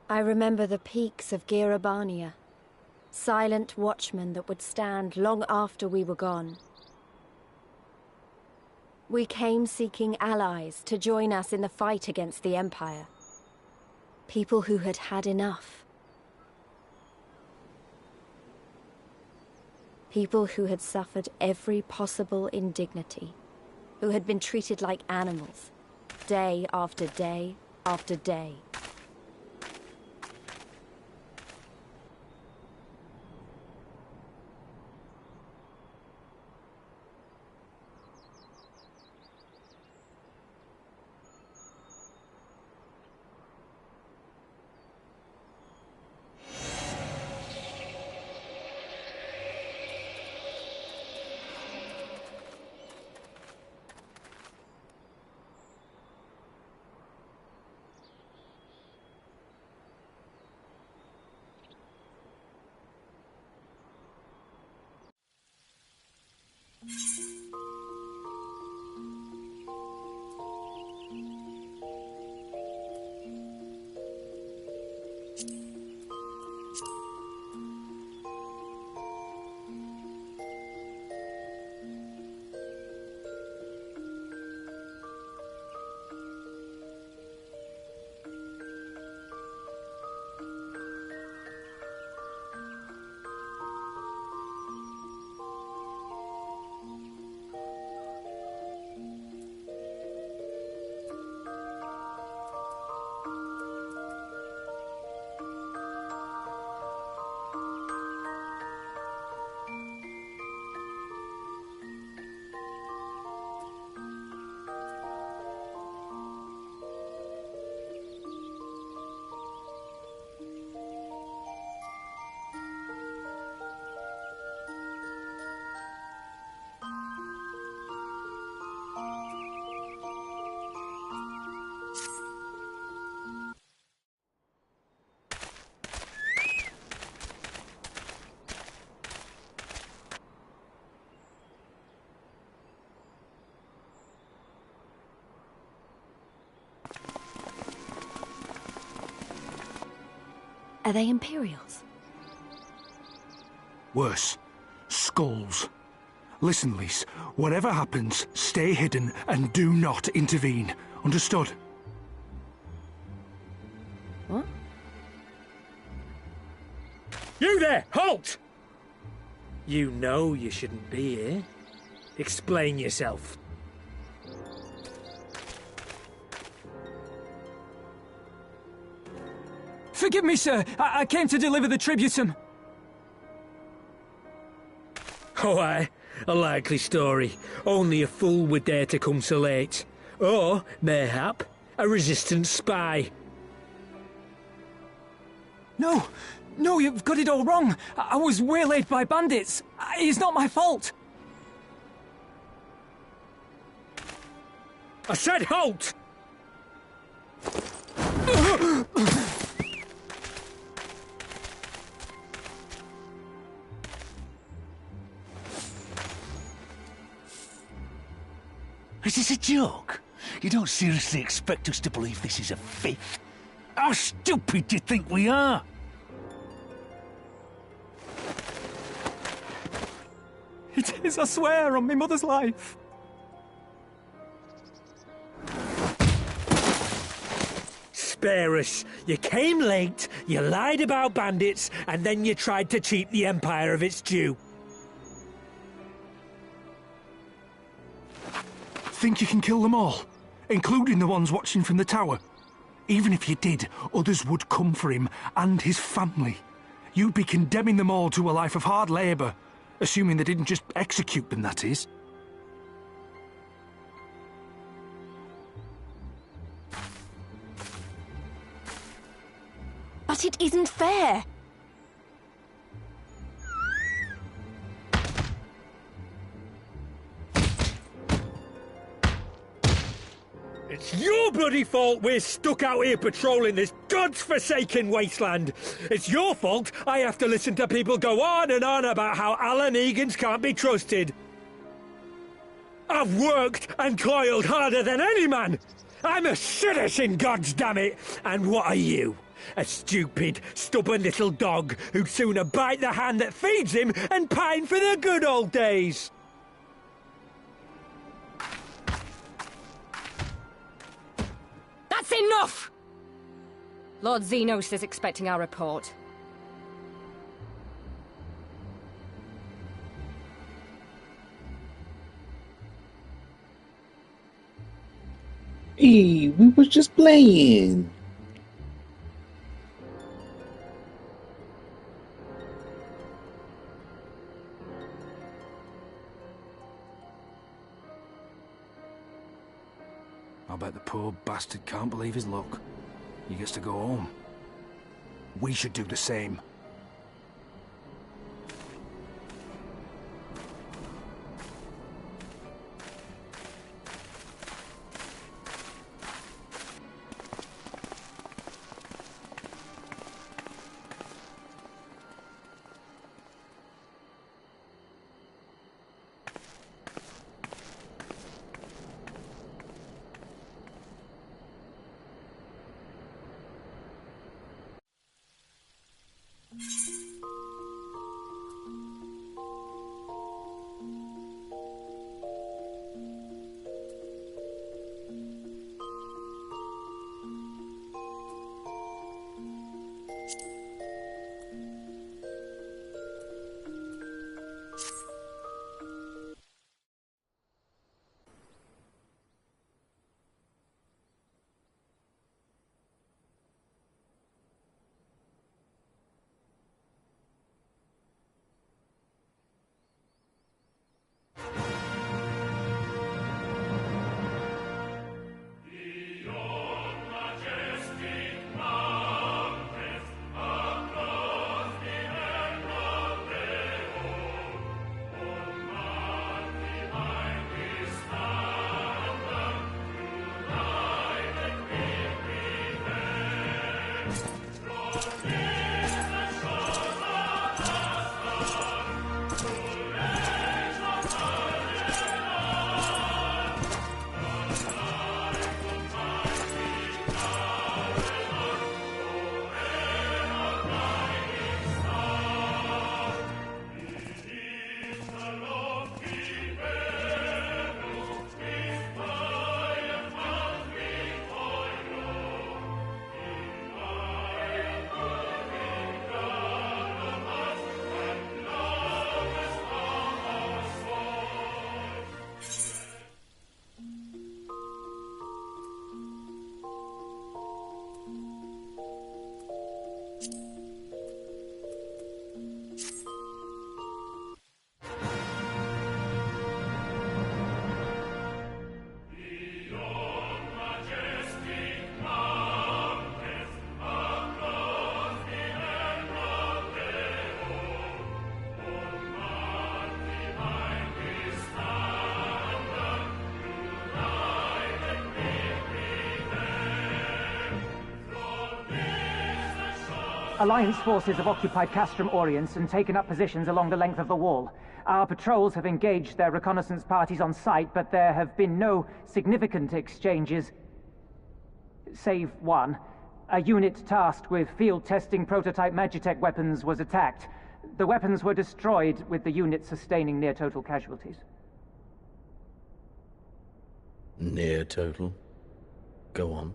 I remember the peaks of Girabania, silent watchmen that would stand long after we were gone. We came seeking allies to join us in the fight against the Empire. People who had had enough. People who had suffered every possible indignity, who had been treated like animals, day after day after day. Are they Imperials? Worse. Skulls. Listen, Lise. Whatever happens, stay hidden and do not intervene. Understood? What? You there! Halt! You know you shouldn't be here. Explain yourself. Forgive me, sir. I came to deliver the tributum. Oh, aye. A likely story. Only a fool would dare to come so late. Or, mayhap, a resistance spy. No, you've got it all wrong. I was waylaid by bandits. It's not my fault. I said halt! Is this a joke? You don't seriously expect us to believe this is a fifth? How stupid do you think we are? It is, I swear, on my mother's life. Spare us. You came late, you lied about bandits, and then you tried to cheat the Empire of its due. Think you can kill them all? Including the ones watching from the tower? Even if you did, others would come for him and his family. You'd be condemning them all to a life of hard labour. Assuming they didn't just execute them, that is. But it isn't fair! It's your bloody fault we're stuck out here patrolling this god's-forsaken wasteland. It's your fault I have to listen to people go on and on about how Alan Egans can't be trusted. I've worked and toiled harder than any man. I'm a citizen, goddamn it. And what are you? A stupid, stubborn little dog who'd sooner bite the hand that feeds him and pine for the good old days. That's enough! Lord Xenos is expecting our report. Hey, we was just playing. I bet the poor bastard can't believe his luck. He gets to go home. We should do the same. Alliance forces have occupied Castrum Orients and taken up positions along the length of the wall. Our patrols have engaged their reconnaissance parties on site, but there have been no significant exchanges, save one. A unit tasked with field testing prototype Magitech weapons was attacked. The weapons were destroyed, with the unit sustaining near-total casualties. Near-total? Go on.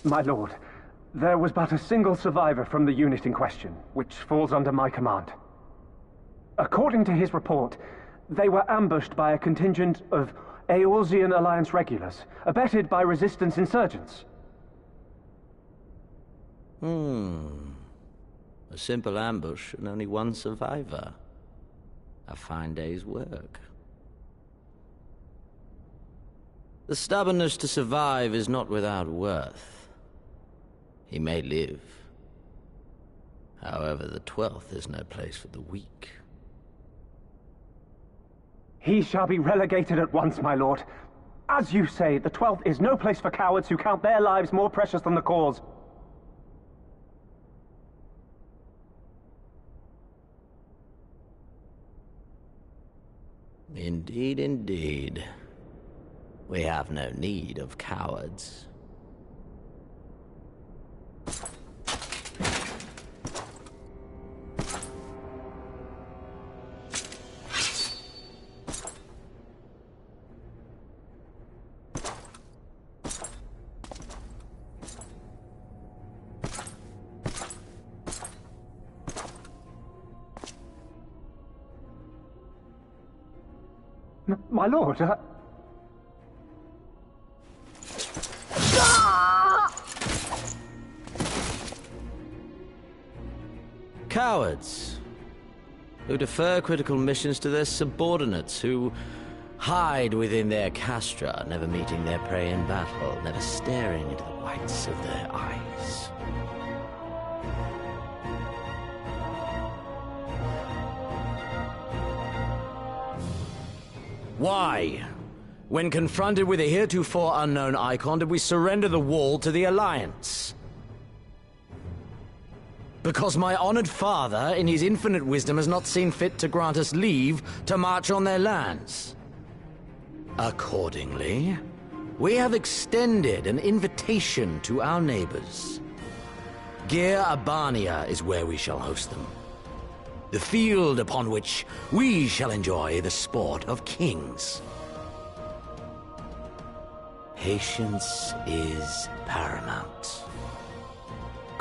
My lord, there was but a single survivor from the unit in question, which falls under my command. According to his report, they were ambushed by a contingent of Eorzean Alliance regulars, abetted by resistance insurgents. A simple ambush and only one survivor. A fine day's work. The stubbornness to survive is not without worth. He may live. However, the 12th is no place for the weak. He shall be relegated at once, my lord. As you say, the 12th is no place for cowards who count their lives more precious than the cause. Indeed, indeed. We have no need of cowards. My lord, Cowards, who defer critical missions to their subordinates, who hide within their castra, never meeting their prey in battle, never staring into the whites of their eyes. Why, when confronted with a heretofore unknown icon, did we surrender the wall to the Alliance? Because my honored father, in his infinite wisdom, has not seen fit to grant us leave to march on their lands. Accordingly, we have extended an invitation to our neighbors. Gir Abania is where we shall host them. The field upon which we shall enjoy the sport of kings. Patience is paramount.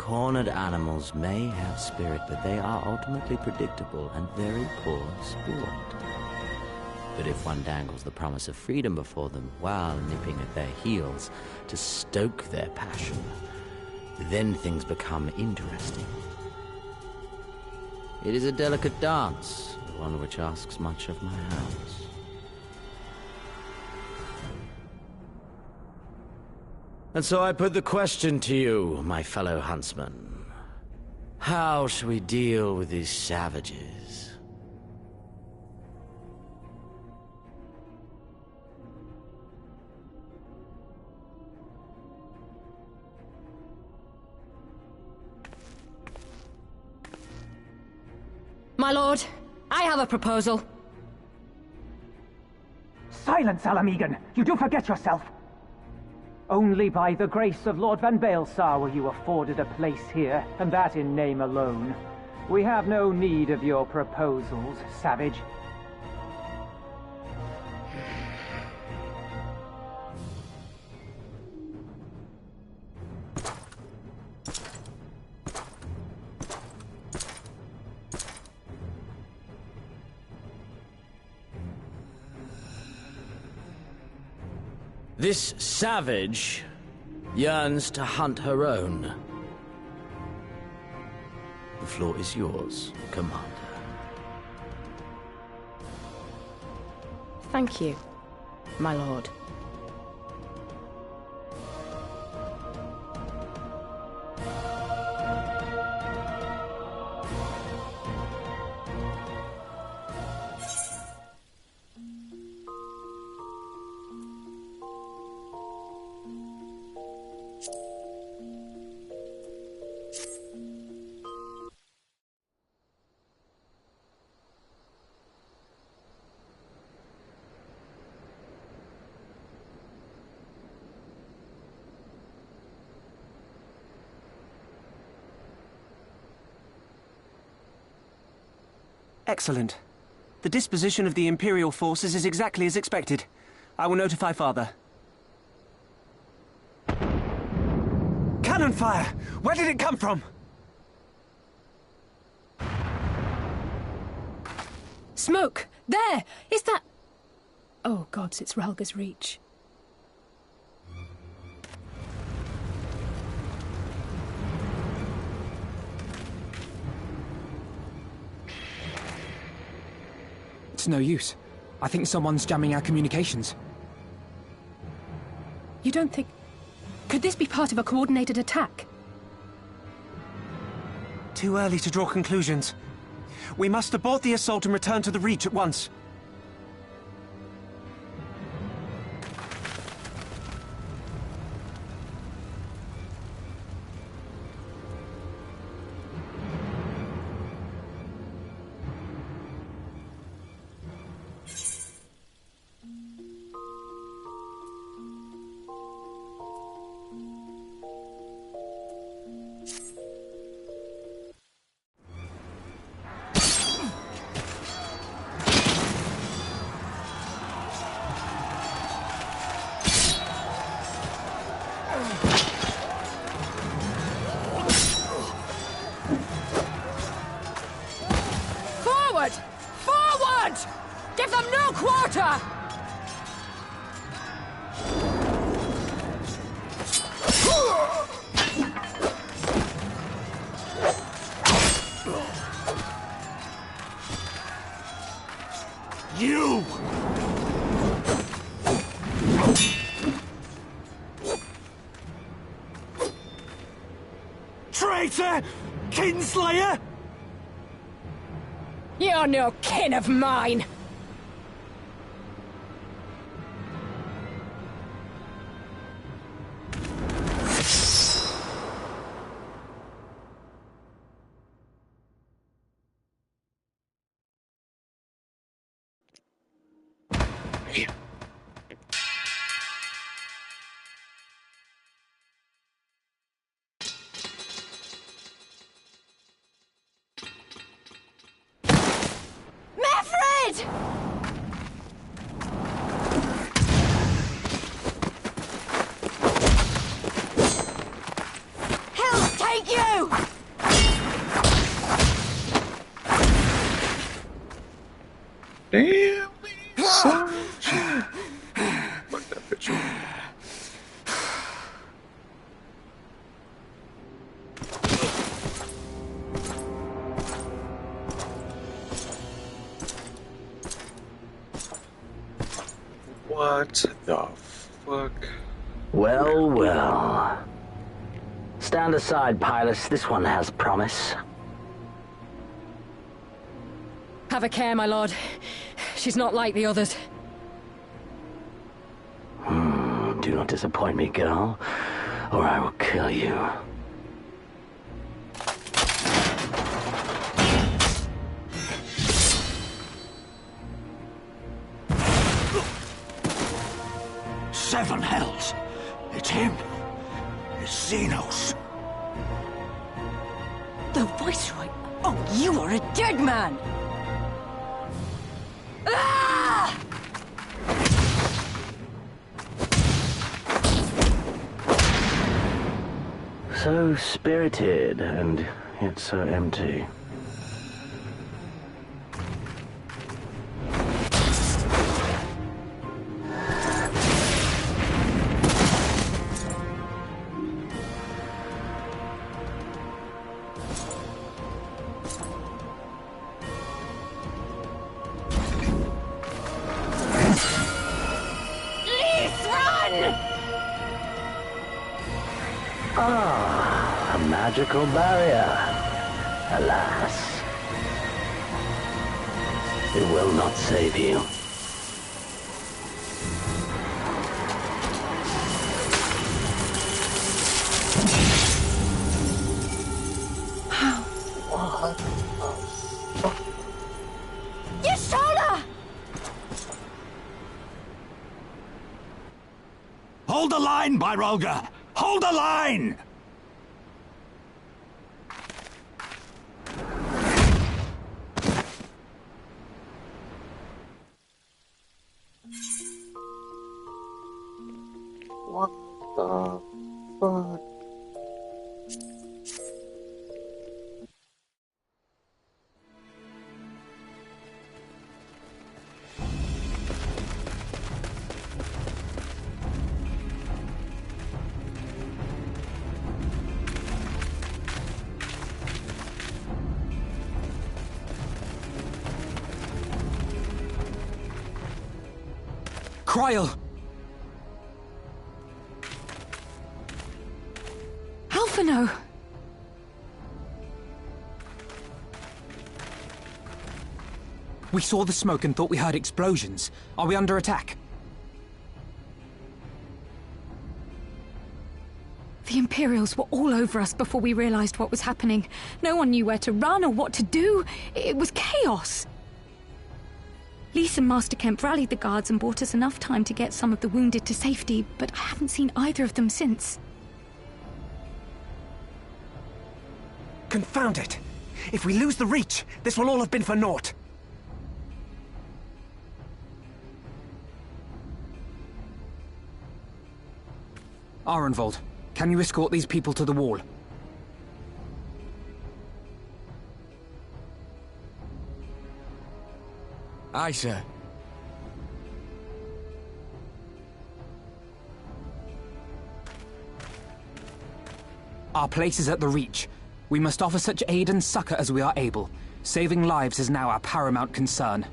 Cornered animals may have spirit, but they are ultimately predictable and very poor sport. But if one dangles the promise of freedom before them while nipping at their heels to stoke their passion, then things become interesting. It is a delicate dance, one which asks much of my house. And so I put the question to you, my fellow huntsman. How shall we deal with these savages? My lord, I have a proposal. Silence, Alamegan! You do forget yourself! Only by the grace of Lord Van Baelsar were you afforded a place here, and that in name alone. We have no need of your proposals, savage. This savage yearns to hunt her own. The floor is yours, Commander. Thank you, my lord. excellent. The disposition of the Imperial forces is exactly as expected. I will notify Father. Cannon fire! Where did it come from? Smoke! There! Is that... Oh, gods, it's Ralga's Reach. It's no use. I think someone's jamming our communications. You don't think... Could this be part of a coordinated attack? Too early to draw conclusions. We must abort the assault and return to the Reach at once. You! Traitor! Kinslayer! You're no kin of mine! Damn, Sergeant. Fuck that picture. What the fuck? Well, well. Stand aside, pilots. This one has promise. Have a care, my lord. She's not like the others. Do not disappoint me, girl, or I will kill you. Seven hells! It's him! It's Xenos! The Viceroy! Oh, you are a dead man! Ah! So spirited, and yet so empty. Ah, a magical barrier. Alas. It will not save you. Your shoulder! Hold the line, Byrolga! Hold the line! What the fuck? Cryle! Alphino! We saw the smoke and thought we heard explosions. Are we under attack? The Imperials were all over us before we realized what was happening. No one knew where to run or what to do. It was chaos. Lise and Master Kemp rallied the guards and bought us enough time to get some of the wounded to safety, but I haven't seen either of them since. Confound it! If we lose the Reach, this will all have been for naught. Arenvold, can you escort these people to the wall? Aye, sir. Our place is at the Reach. We must offer such aid and succor as we are able. Saving lives is now our paramount concern.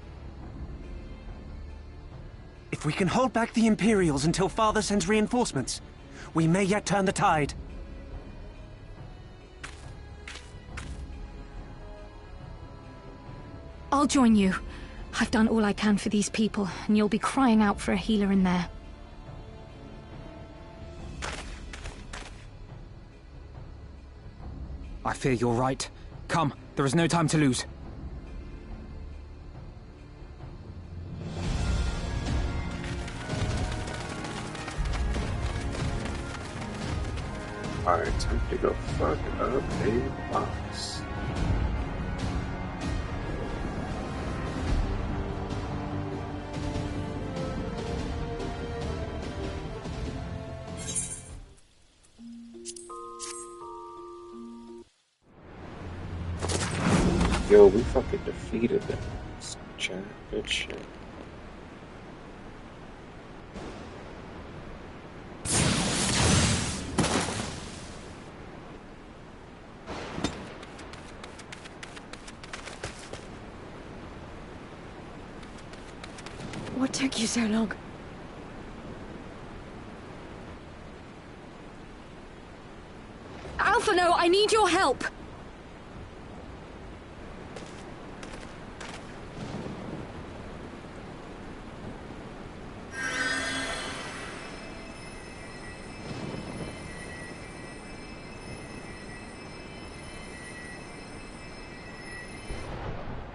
we can hold back the Imperials until Father sends reinforcements, we may yet turn the tide. I'll join you. I've done all I can for these people, and you'll be crying out for a healer in there. I fear you're right. Come, there is no time to lose. Alright, time to go fuck up a boss. Yo, we fucking defeated them. Chat, good shit. What took you so long? Alpha, no, I need your help!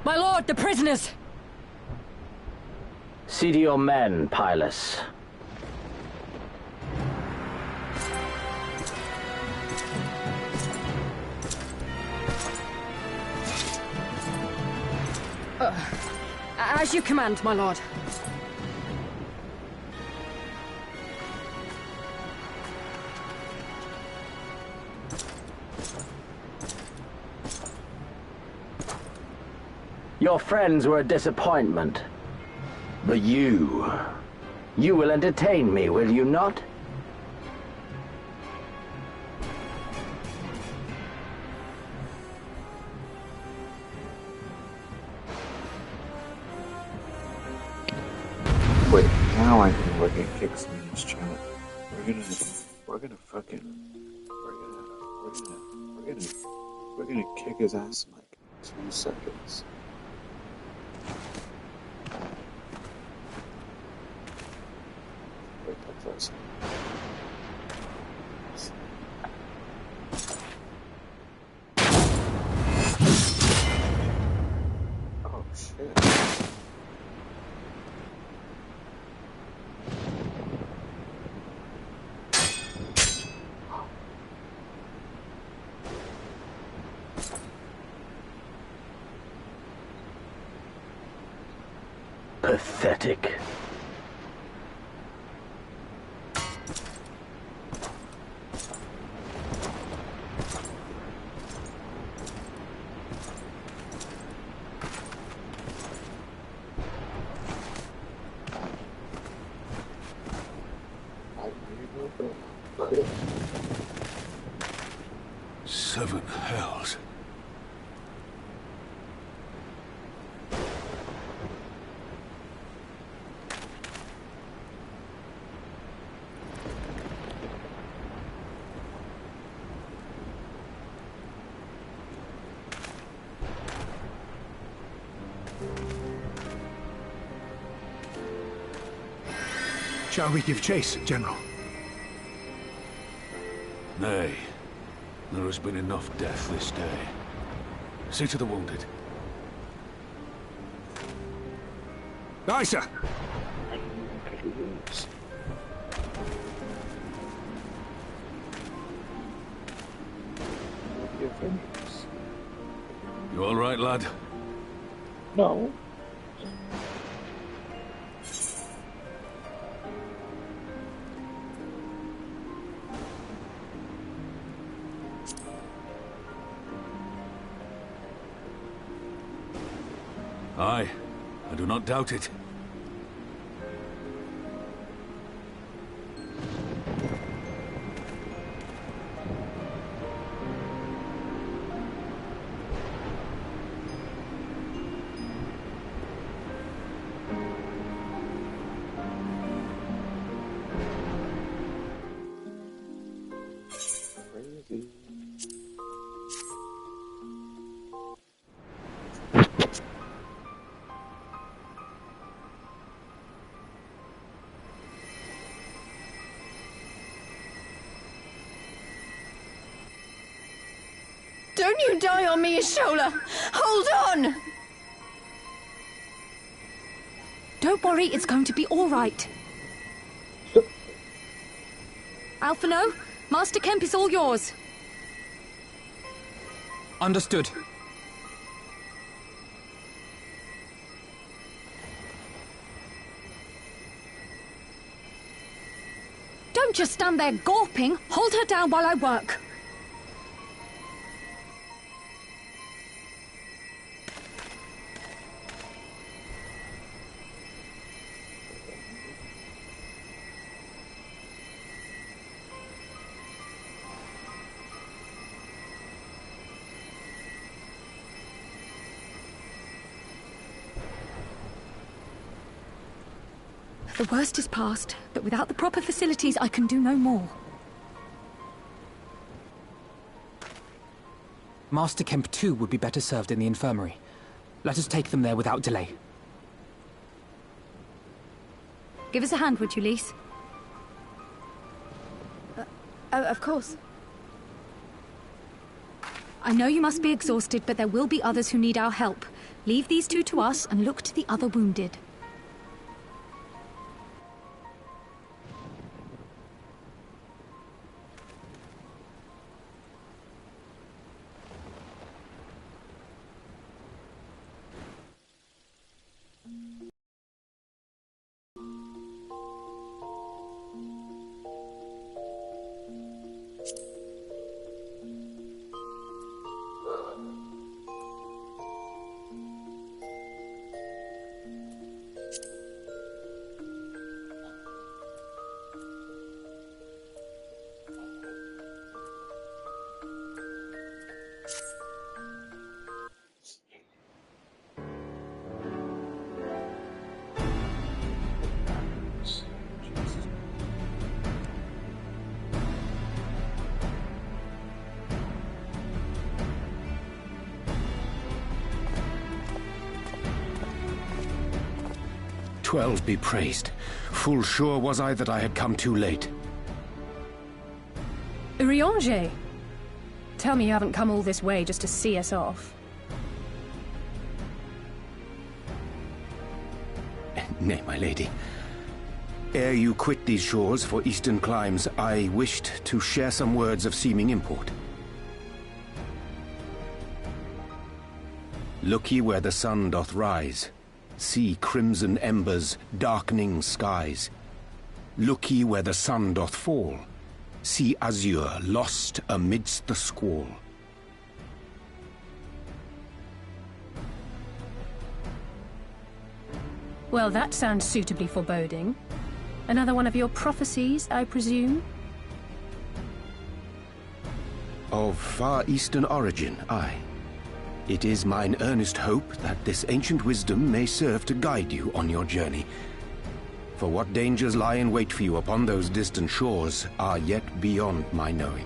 My lord, the prisoners! See to your men, Pylus. As you command, my lord. Your friends were a disappointment. But you will entertain me, will you not? Wait, now I can look at Kick's names, chat. We're gonna kick his ass in like 2 seconds. Wait, that's us. Oh shit. Pathetic. Seven hells. Shall we give chase, General? Nay. There has been enough death this day. See to the wounded. Aye, sir. You all right, lad? No. Aye, I do not doubt it. Don't you die on me, Ashola! Hold on! Don't worry, it's going to be all right. Alphino, Master Kemp is all yours. Understood. Don't just stand there gawping. Hold her down while I work. The worst is past, but without the proper facilities, I can do no more. Master Kemp too would be better served in the infirmary. Let us take them there without delay. Give us a hand, would you, Lise? Of course. I know you must be exhausted, but there will be others who need our help. Leave these two to us and look to the other wounded. "12 be praised. Full sure was I that I had come too late." Urianger! Tell me you haven't come all this way just to see us off. Nay, my lady. Ere you quit these shores for eastern climes, I wished to share some words of seeming import. Look ye where the sun doth rise. See crimson embers, darkening skies. Look ye where the sun doth fall. See azure lost amidst the squall. Well, that sounds suitably foreboding. Another one of your prophecies, I presume? Of far eastern origin, aye. It is mine earnest hope that this ancient wisdom may serve to guide you on your journey. For what dangers lie in wait for you upon those distant shores are yet beyond my knowing.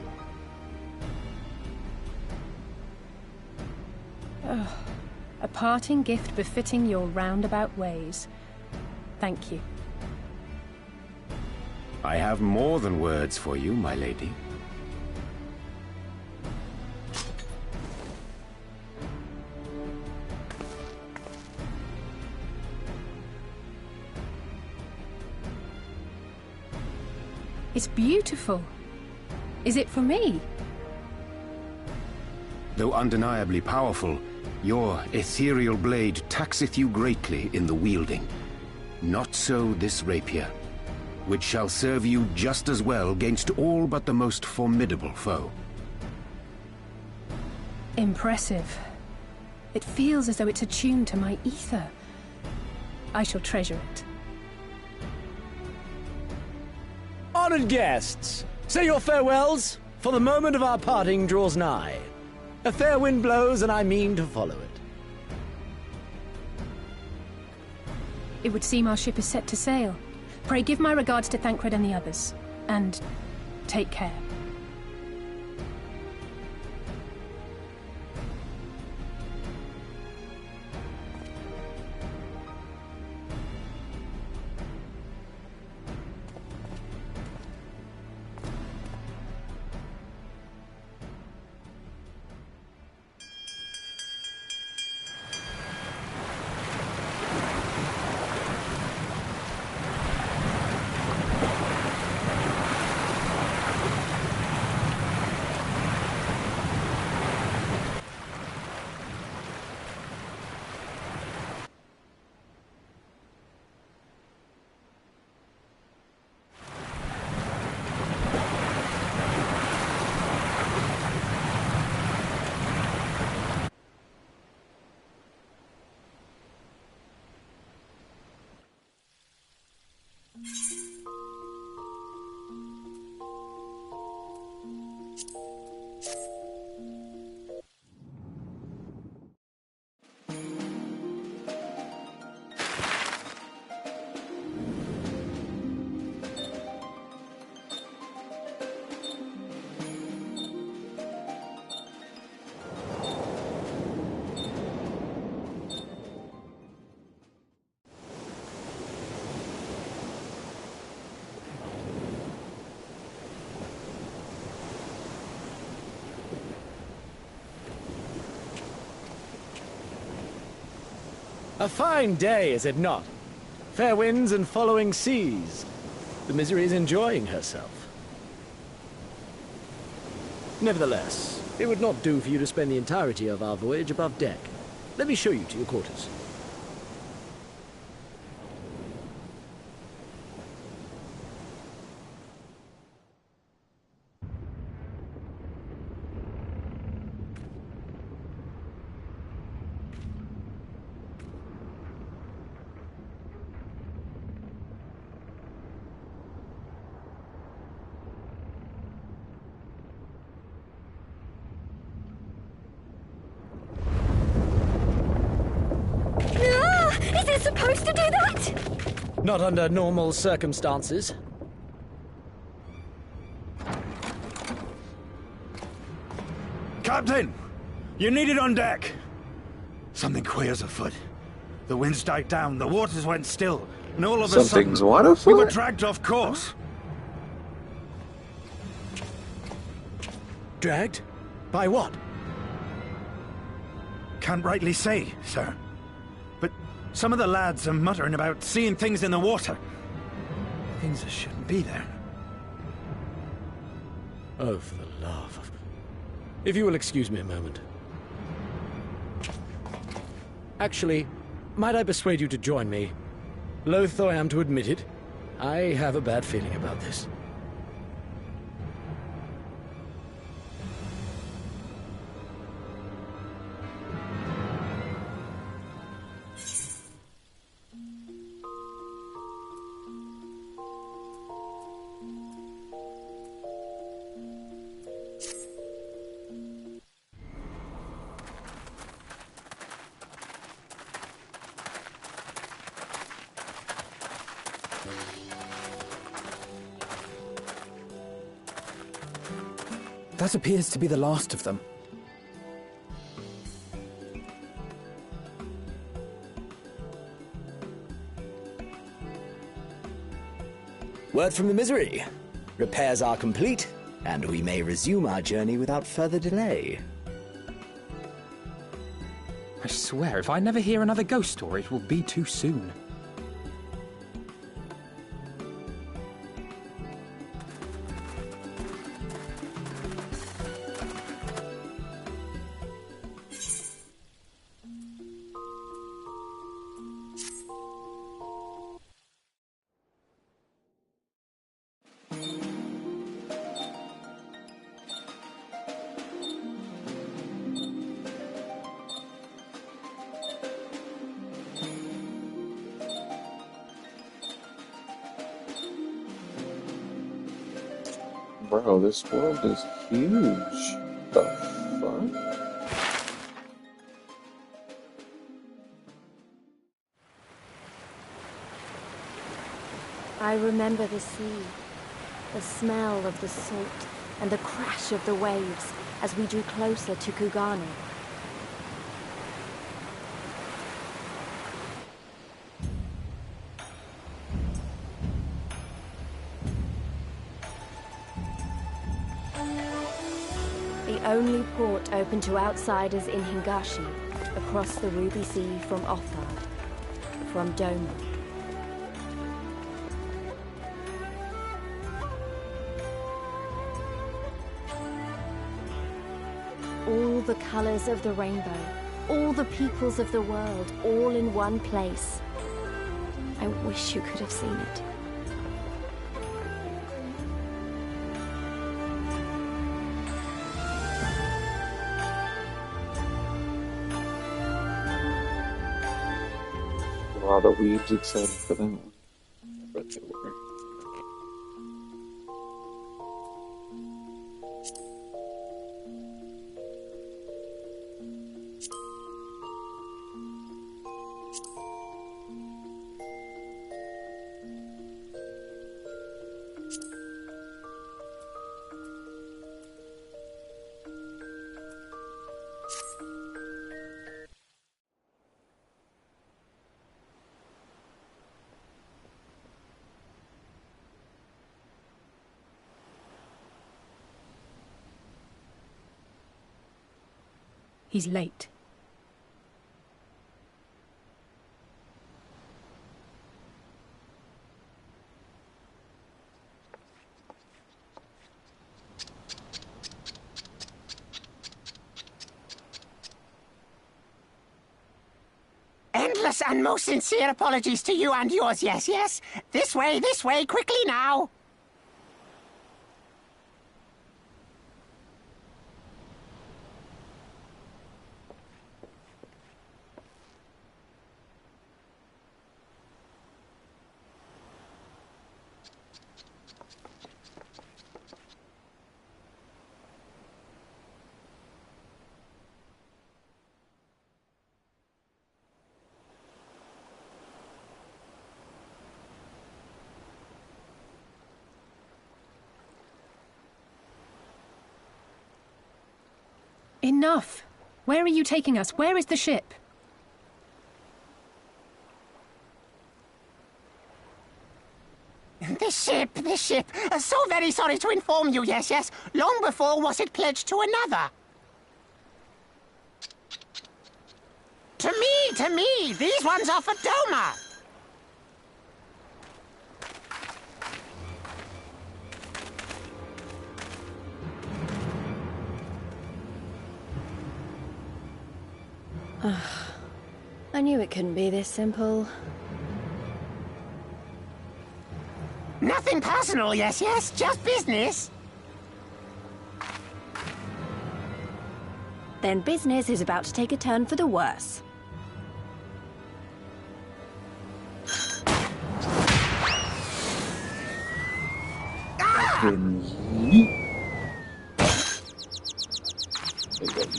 Oh, a parting gift befitting your roundabout ways. Thank you. I have more than words for you, my lady. It's beautiful. Is it for me? Though undeniably powerful, your ethereal blade taxeth you greatly in the wielding. Not so this rapier, which shall serve you just as well against all but the most formidable foe. Impressive. It feels as though it's attuned to my ether. I shall treasure it. Honored guests, say your farewells, for the moment of our parting draws nigh. A fair wind blows, and I mean to follow it. It would seem our ship is set to sail. Pray give my regards to Thancred and the others. And take care. A fine day, is it not? Fair winds and following seas. The Misery is enjoying herself. Nevertheless, it would not do for you to spend the entirety of our voyage above deck. Let me show you to your quarters. Is it supposed to do that? Not under normal circumstances. Captain! You're needed on deck! Something queer's afoot. The winds died down, the waters went still, and all of a sudden... Something's what afoot? We were dragged off course. Dragged? By what? Can't rightly say, sir. But some of the lads are muttering about seeing things in the water. Things that shouldn't be there. Oh, for the love of... If you will excuse me a moment. Actually, might I persuade you to join me? Loath though I am to admit it, I have a bad feeling about this. That appears to be the last of them. Word from the Misery. Repairs are complete, and we may resume our journey without further delay. I swear, if I never hear another ghost story, it will be too soon. Bro, this world is huge. The fuck? I remember the sea, the smell of the salt, and the crash of the waves as we drew closer to Kugano. The only port open to outsiders in Hingashi, across the Ruby Sea from Othard, from Doma. All the colors of the rainbow, all the peoples of the world, all in one place. I wish you could have seen it. A lot of weebs excited for that one. I bet they were. He's late. countless and most sincere apologies to you and yours, yes, yes. This way, quickly now. Enough! Where are you taking us? Where is the ship? The ship. So very sorry to inform you, yes, yes. Long before was it pledged to another. To me. These ones are for Doma. I knew it couldn't be this simple. Nothing personal, yes, yes. Just business. Then business is about to take a turn for the worse.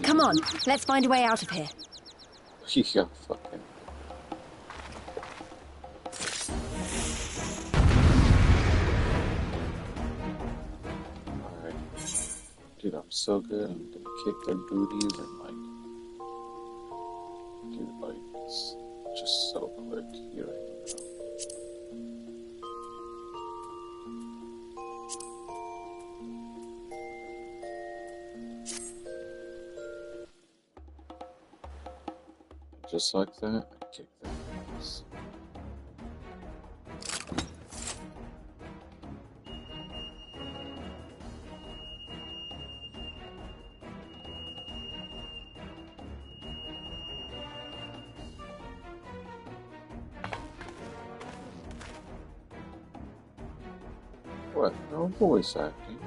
Come on, let's find a way out of here. Yeah, fucking. Alright. Dude, I'm so good. I'm gonna kick their booties and like... Dude, like, it's just so quick. You don't even know. Just like that, I kick their ass. What? No voice acting.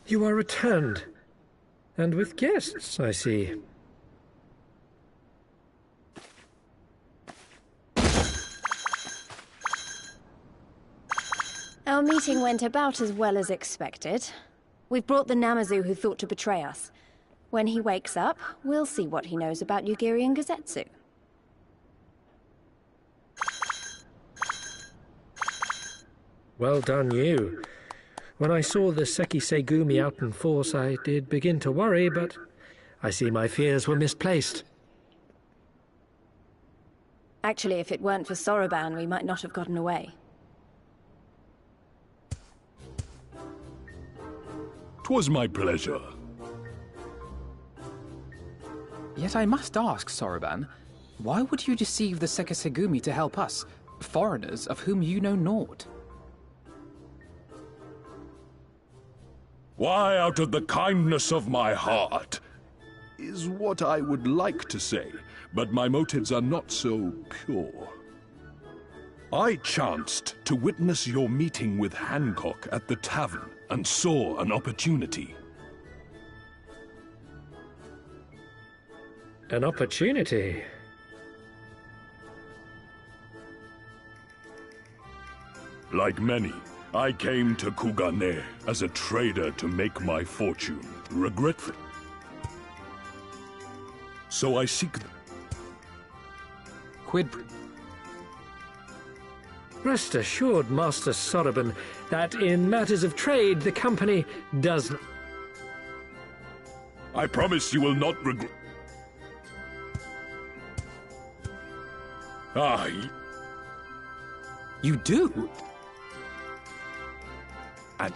You are returned. And with guests, I see. Our meeting went about as well as expected. We've brought the Namazu who thought to betray us. When he wakes up, we'll see what he knows about Yugiri and Gazetsu. Well done, you. When I saw the Seki Segumi out in force, I did begin to worry, but I see my fears were misplaced. Actually, if it weren't for Soroban, we might not have gotten away. 'Twas my pleasure. Yet I must ask, Soroban, why would you deceive the Sekisegumi to help us, foreigners of whom you know naught? Why, out of the kindness of my heart, is what I would like to say, but my motives are not so pure. I chanced to witness your meeting with Hancock at the tavern and saw an opportunity. An opportunity? Like many, I came to Kugane as a trader to make my fortune, regretfully. So I seek them. Quid... Rest assured, Master Soroban, that in matters of trade, the company does... I promise you will not regret... Ah, You do? And...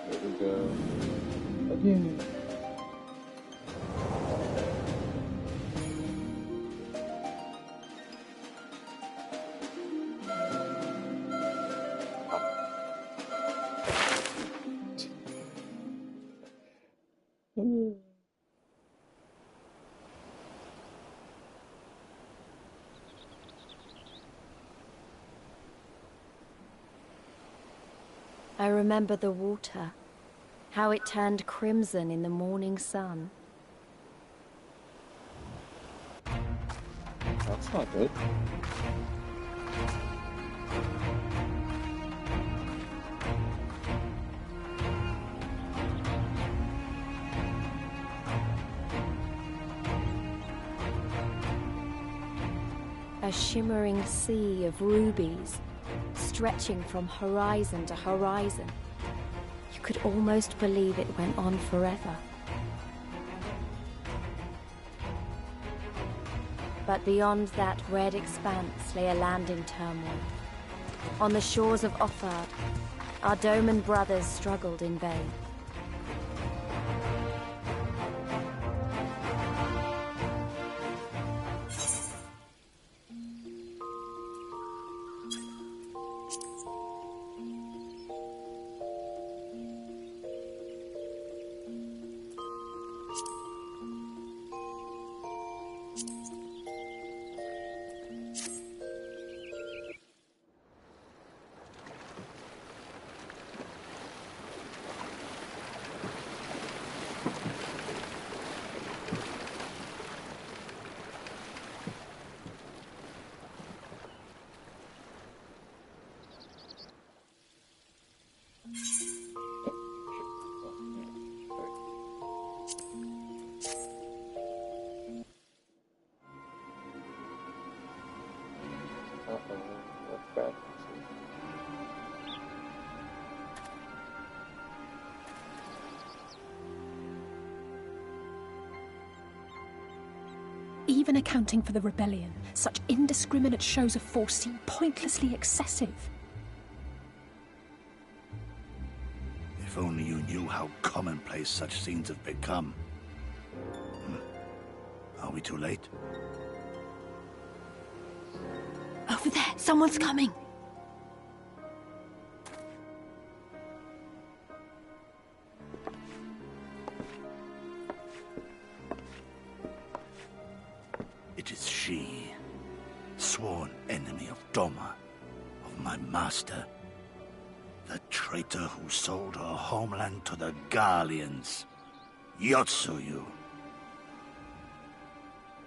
There we go. Again. I remember the water, how it turned crimson in the morning sun. That's not good. A shimmering sea of rubies, stretching from horizon to horizon. You could almost believe it went on forever. But beyond that red expanse lay a land in turmoil. On the shores of Offard, our Doman brothers struggled in vain. Even accounting for the rebellion, such indiscriminate shows of force seem pointlessly excessive. If only you knew how commonplace such scenes have become. Are we too late? Over there, someone's coming. It is she, sworn enemy of Doma, of my master. The traitor who sold her homeland to the Garleans. Yotsuyu.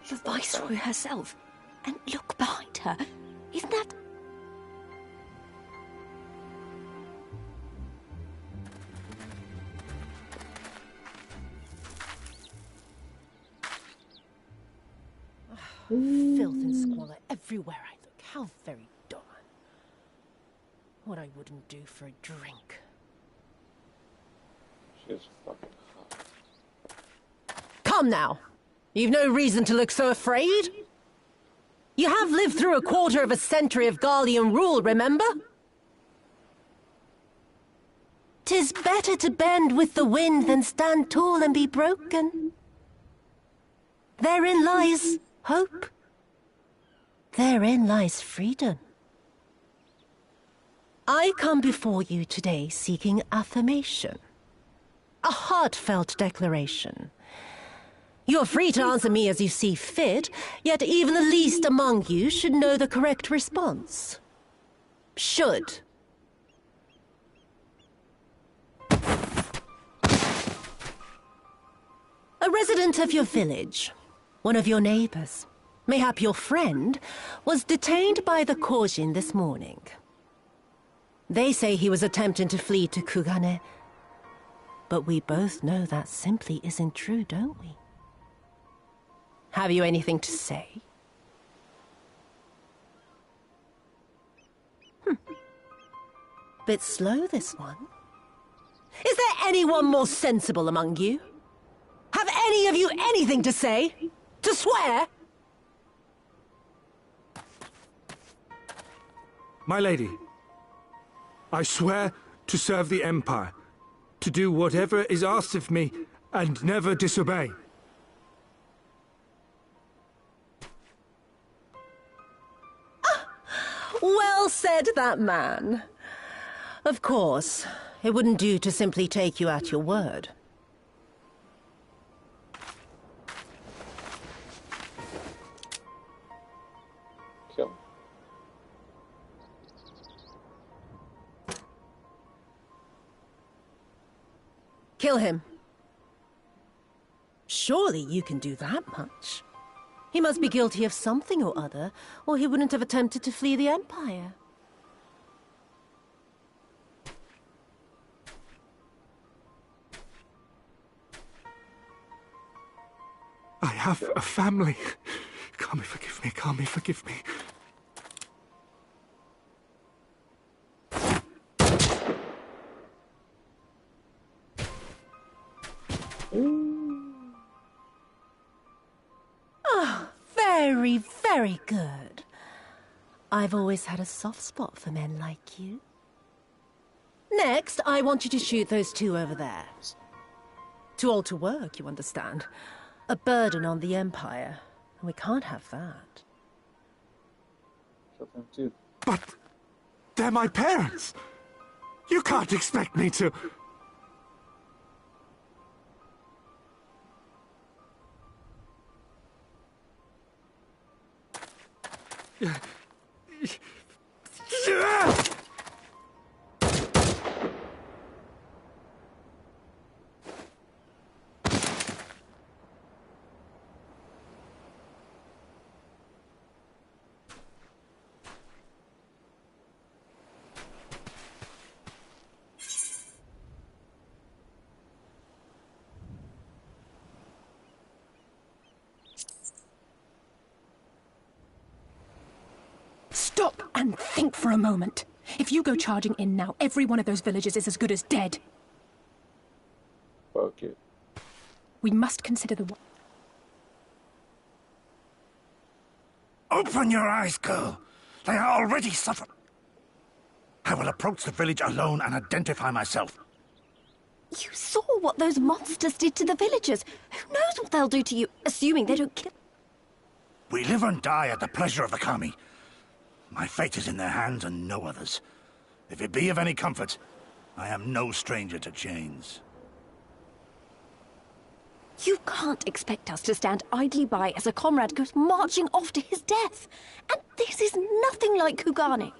The Viceroy herself. And look behind her. Isn't that... Filth and squalor everywhere I look. How very Doman. What I wouldn't do for a drink. She's fucking hot. Come now! You've no reason to look so afraid. You have lived through a quarter of a century of Garlean rule, remember? 'Tis better to bend with the wind than stand tall and be broken. Therein lies hope. Therein lies freedom. I come before you today seeking affirmation. A heartfelt declaration. You're free to answer me as you see fit, yet even the least among you should know the correct response. Should. A resident of your village, one of your neighbors, Mayhap your friend was detained by the Kojin this morning. They say he was attempting to flee to Kugane. But we both know that simply isn't true, don't we? Have you anything to say? Bit slow, this one. Is there anyone more sensible among you? Have any of you anything to say? To swear? My lady, I swear to serve the Empire, to do whatever is asked of me, and never disobey. Well said, that man. Of course, it wouldn't do to simply take you at your word. Kill. Kill him. Surely you can do that much. He must be guilty of something or other, or he wouldn't have attempted to flee the Empire. I have a family. Kami, forgive me. Kami, forgive me. Ah, very, very good. I've always had a soft spot for men like you. Next, I want you to shoot those two over there. Too old to work, you understand. A burden on the Empire. And we can't have that. Kill them too. But they're my parents. You can't expect me to... Stop and think for a moment. If you go charging in now, every one of those villagers is as good as dead. Fuck it. We must consider the... Open your eyes, girl. They are already suffering. I will approach the village alone and identify myself. You saw what those monsters did to the villagers. Who knows what they'll do to you, assuming they don't kill... We live and die at the pleasure of the Kami. My fate is in their hands and no others. If it be of any comfort, I am no stranger to chains. You can't expect us to stand idly by as a comrade goes marching off to his death. And this is nothing like Kugane.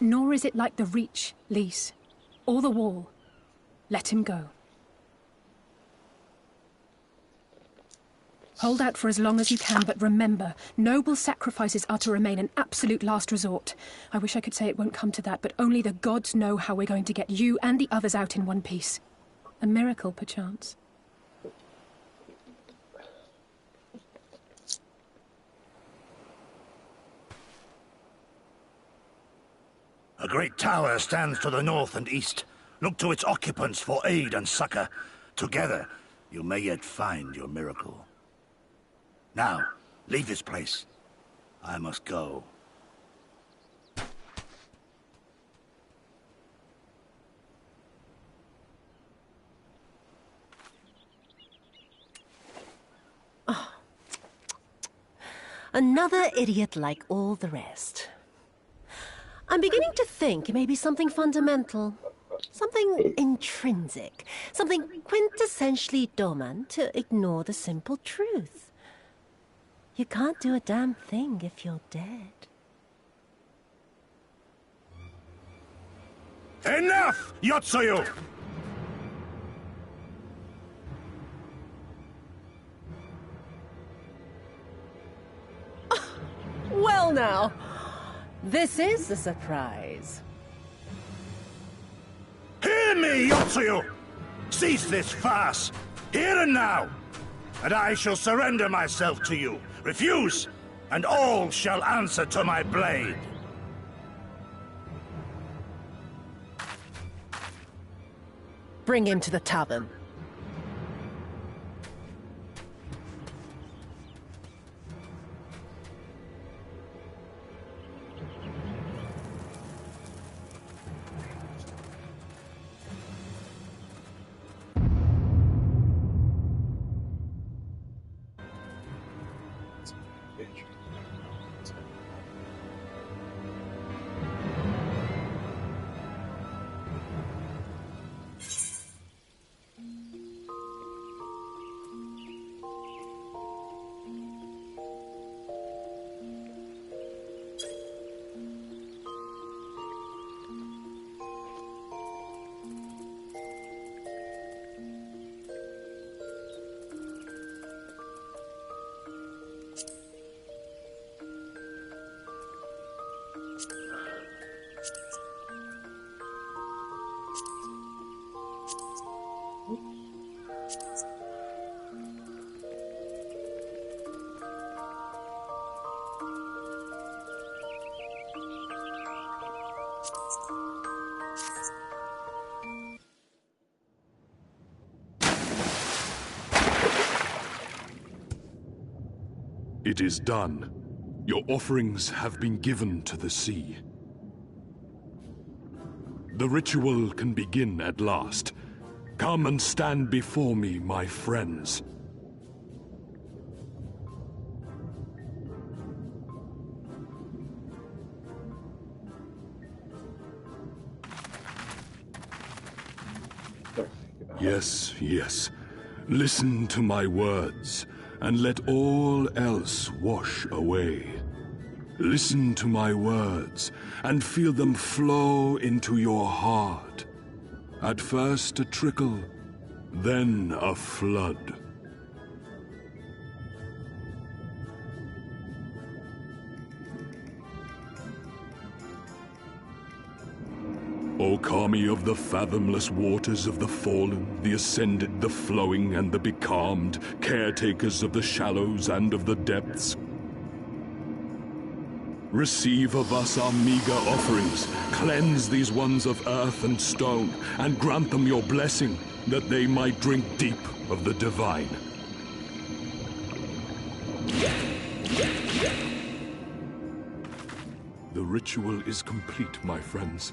Nor is it like the Reach, Lys, or the Wall. Let him go. Hold out for as long as you can, but remember, noble sacrifices are to remain an absolute last resort. I wish I could say it won't come to that, but only the gods know how we're going to get you and the others out in one piece. A miracle, perchance. A great tower stands to the north and east. Look to its occupants for aid and succor. Together, you may yet find your miracle. Now, leave this place. I must go. Oh. Another idiot like all the rest. I'm beginning to think it may be something fundamental. Something intrinsic. Something quintessentially Doman to ignore the simple truth. You can't do a damn thing if you're dead. Enough, Yotsuyu! Well now, this is a surprise. Hear me, Yotsuyu! Cease this farce, here and now, and I shall surrender myself to you. Refuse, and all shall answer to my blade. Bring him to the tavern. It is done. Your offerings have been given to the sea. The ritual can begin at last. Come and stand before me, my friends. Yes, yes. Listen to my words, and let all else wash away. Listen to my words, and feel them flow into your heart. At first a trickle, then a flood. O Kami of the fathomless waters of the fallen, the ascended, the flowing, and the becalmed, caretakers of the shallows and of the depths, receive of us our meager offerings, cleanse these ones of earth and stone, and grant them your blessing, that they might drink deep of the divine. The ritual is complete, my friends.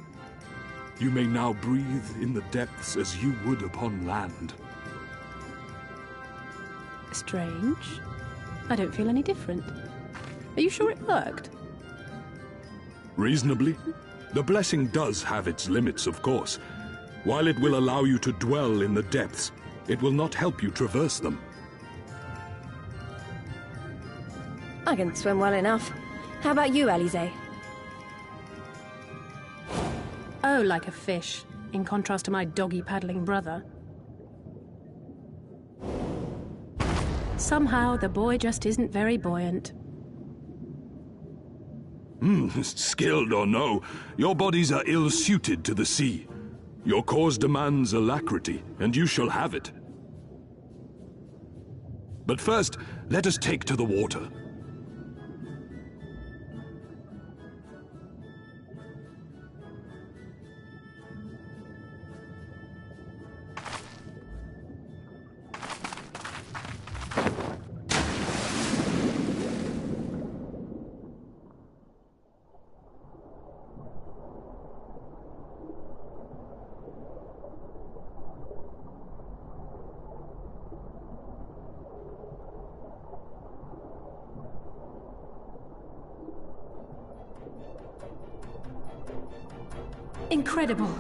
You may now breathe in the depths as you would upon land. Strange. I don't feel any different. Are you sure it worked? Reasonably. The blessing does have its limits, of course. While it will allow you to dwell in the depths, it will not help you traverse them. I can swim well enough. How about you, Alize? Oh, like a fish, in contrast to my doggy-paddling brother. Somehow, the boy just isn't very buoyant. Skilled or no, your bodies are ill-suited to the sea. Your cause demands alacrity, and you shall have it. But first, let us take to the water. Incredible.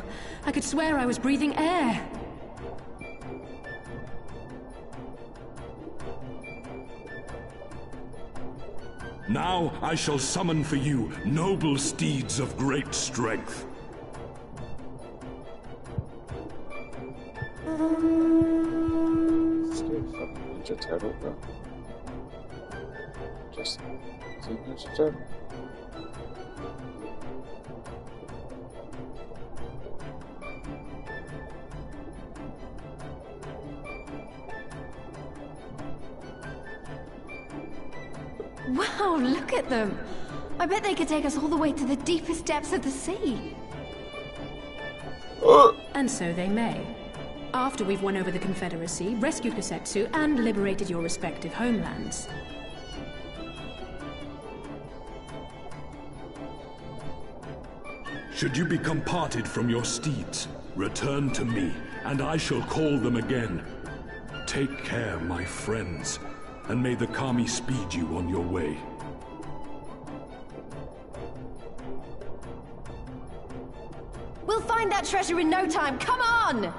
I could swear I was breathing air. Now I shall summon for you noble steeds of great strength. Just signature. Wow, look at them! I bet they could take us all the way to the deepest depths of the sea. And so they may. After we've won over the Confederacy, rescued Kosetsu, and liberated your respective homelands. Should you become parted from your steeds, return to me, and I shall call them again. Take care, my friends, and may the Kami speed you on your way. We'll find that treasure in no time, come on!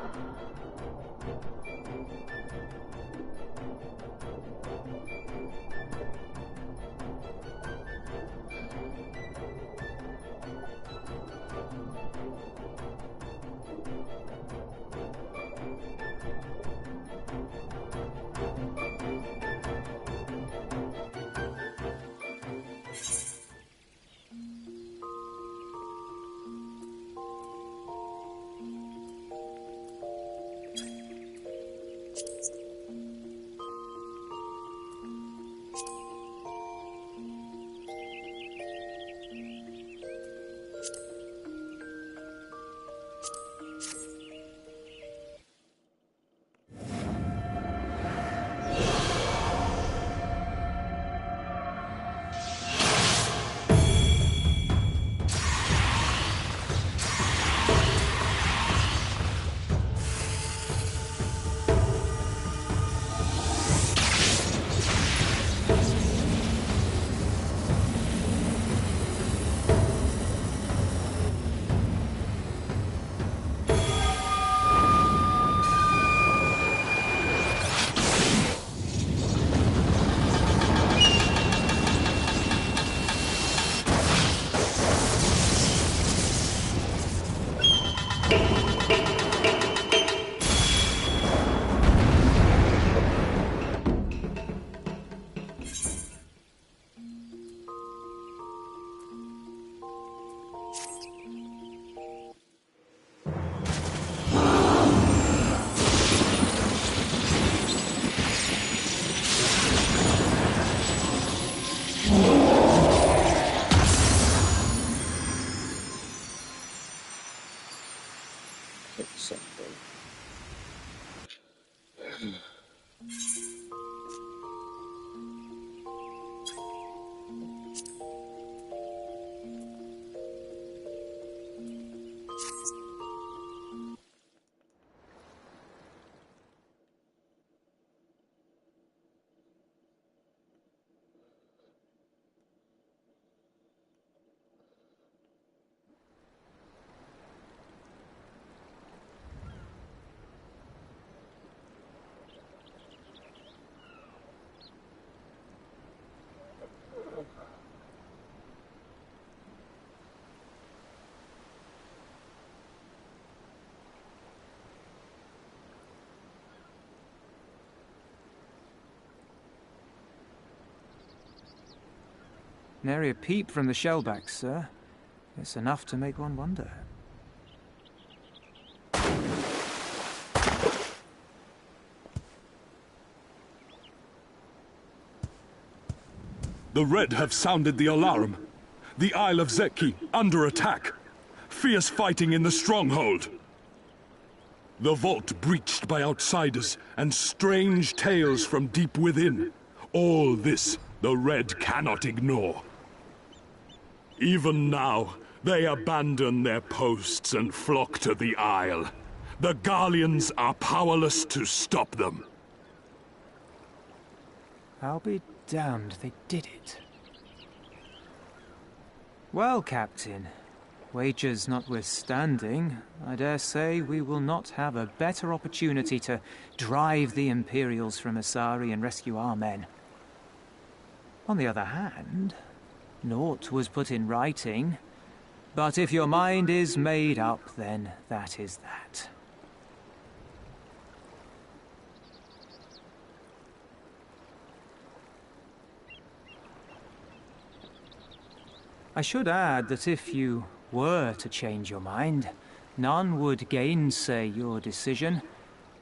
Nary a peep from the shellbacks, sir. It's enough to make one wonder. The Red have sounded the alarm. The Isle of Zeki, under attack. Fierce fighting in the stronghold. The vault breached by outsiders, and strange tales from deep within. All this the Red cannot ignore. Even now, they abandon their posts and flock to the Isle. The Garleans are powerless to stop them. I'll be damned they did it. Well, Captain, wagers notwithstanding, I dare say we will not have a better opportunity to drive the Imperials from Asari and rescue our men. On the other hand, naught was put in writing, but if your mind is made up, then that is that. I should add that if you were to change your mind, none would gainsay your decision,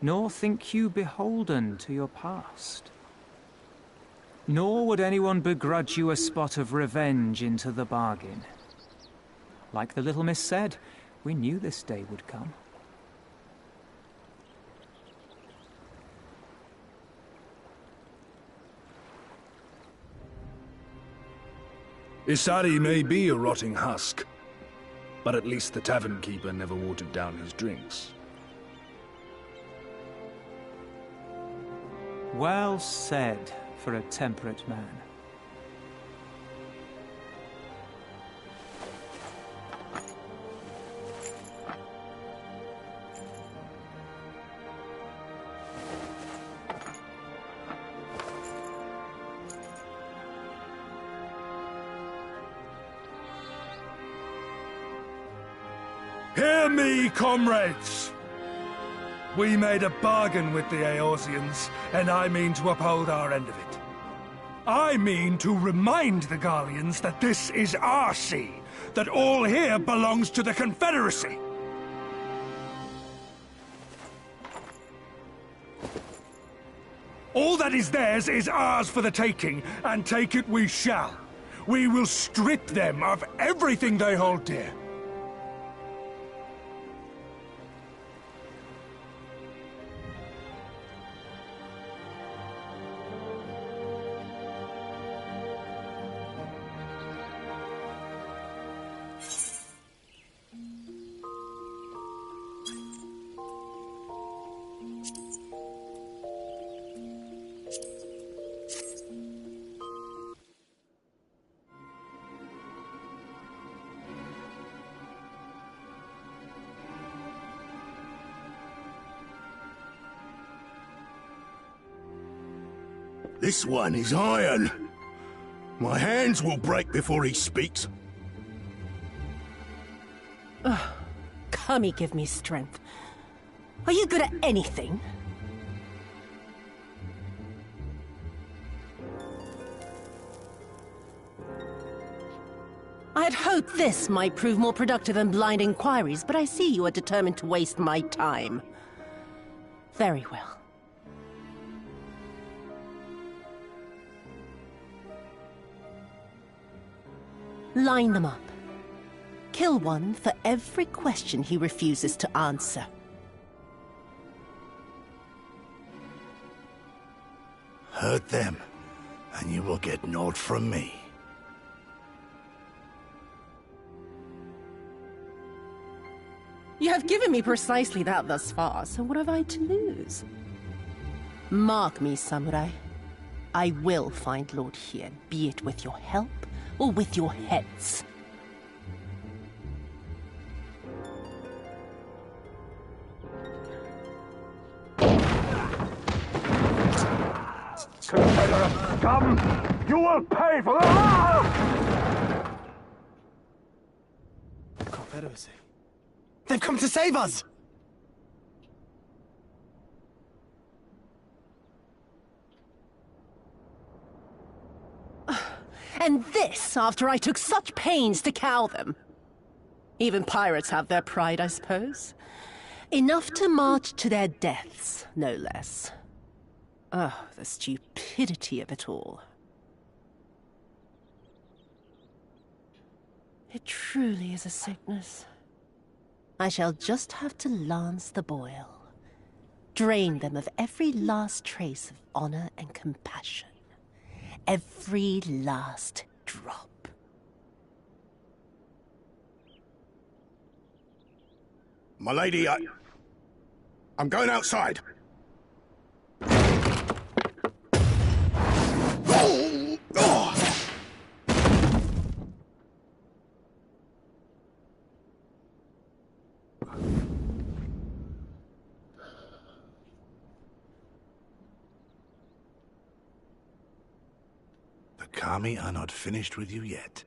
nor think you beholden to your past. Nor would anyone begrudge you a spot of revenge into the bargain. Like the little miss said, we knew this day would come. Isari may be a rotting husk, but at least the tavern keeper never watered down his drinks. Well said for a temperate man. Hear me, comrades! We made a bargain with the Eorzeans, and I mean to uphold our end of it. I mean to remind the Garleans that this is our sea, that all here belongs to the Confederacy. All that is theirs is ours for the taking, and take it we shall. We will strip them of everything they hold dear. This one is iron. My hands will break before he speaks. Kami, give me strength. Are you good at anything? I had hoped this might prove more productive than blind inquiries, but I see you are determined to waste my time. Very well. Line them up. Kill one for every question he refuses to answer. Hurt them, and you will get naught from me. You have given me precisely that thus far, so what have I to lose? Mark me, samurai. I will find Lord Hien, be it with your help or with your heads. Confederate scum! You will pay for that! Confederacy. They've come to save us! And this after I took such pains to cow them. Even pirates have their pride, I suppose. Enough to march to their deaths, no less. Oh, the stupidity of it all. It truly is a sickness. I shall just have to lance the boil. Drain them of every last trace of honor and compassion. Every last drop. My lady, I'm going outside. The Kami are not finished with you yet.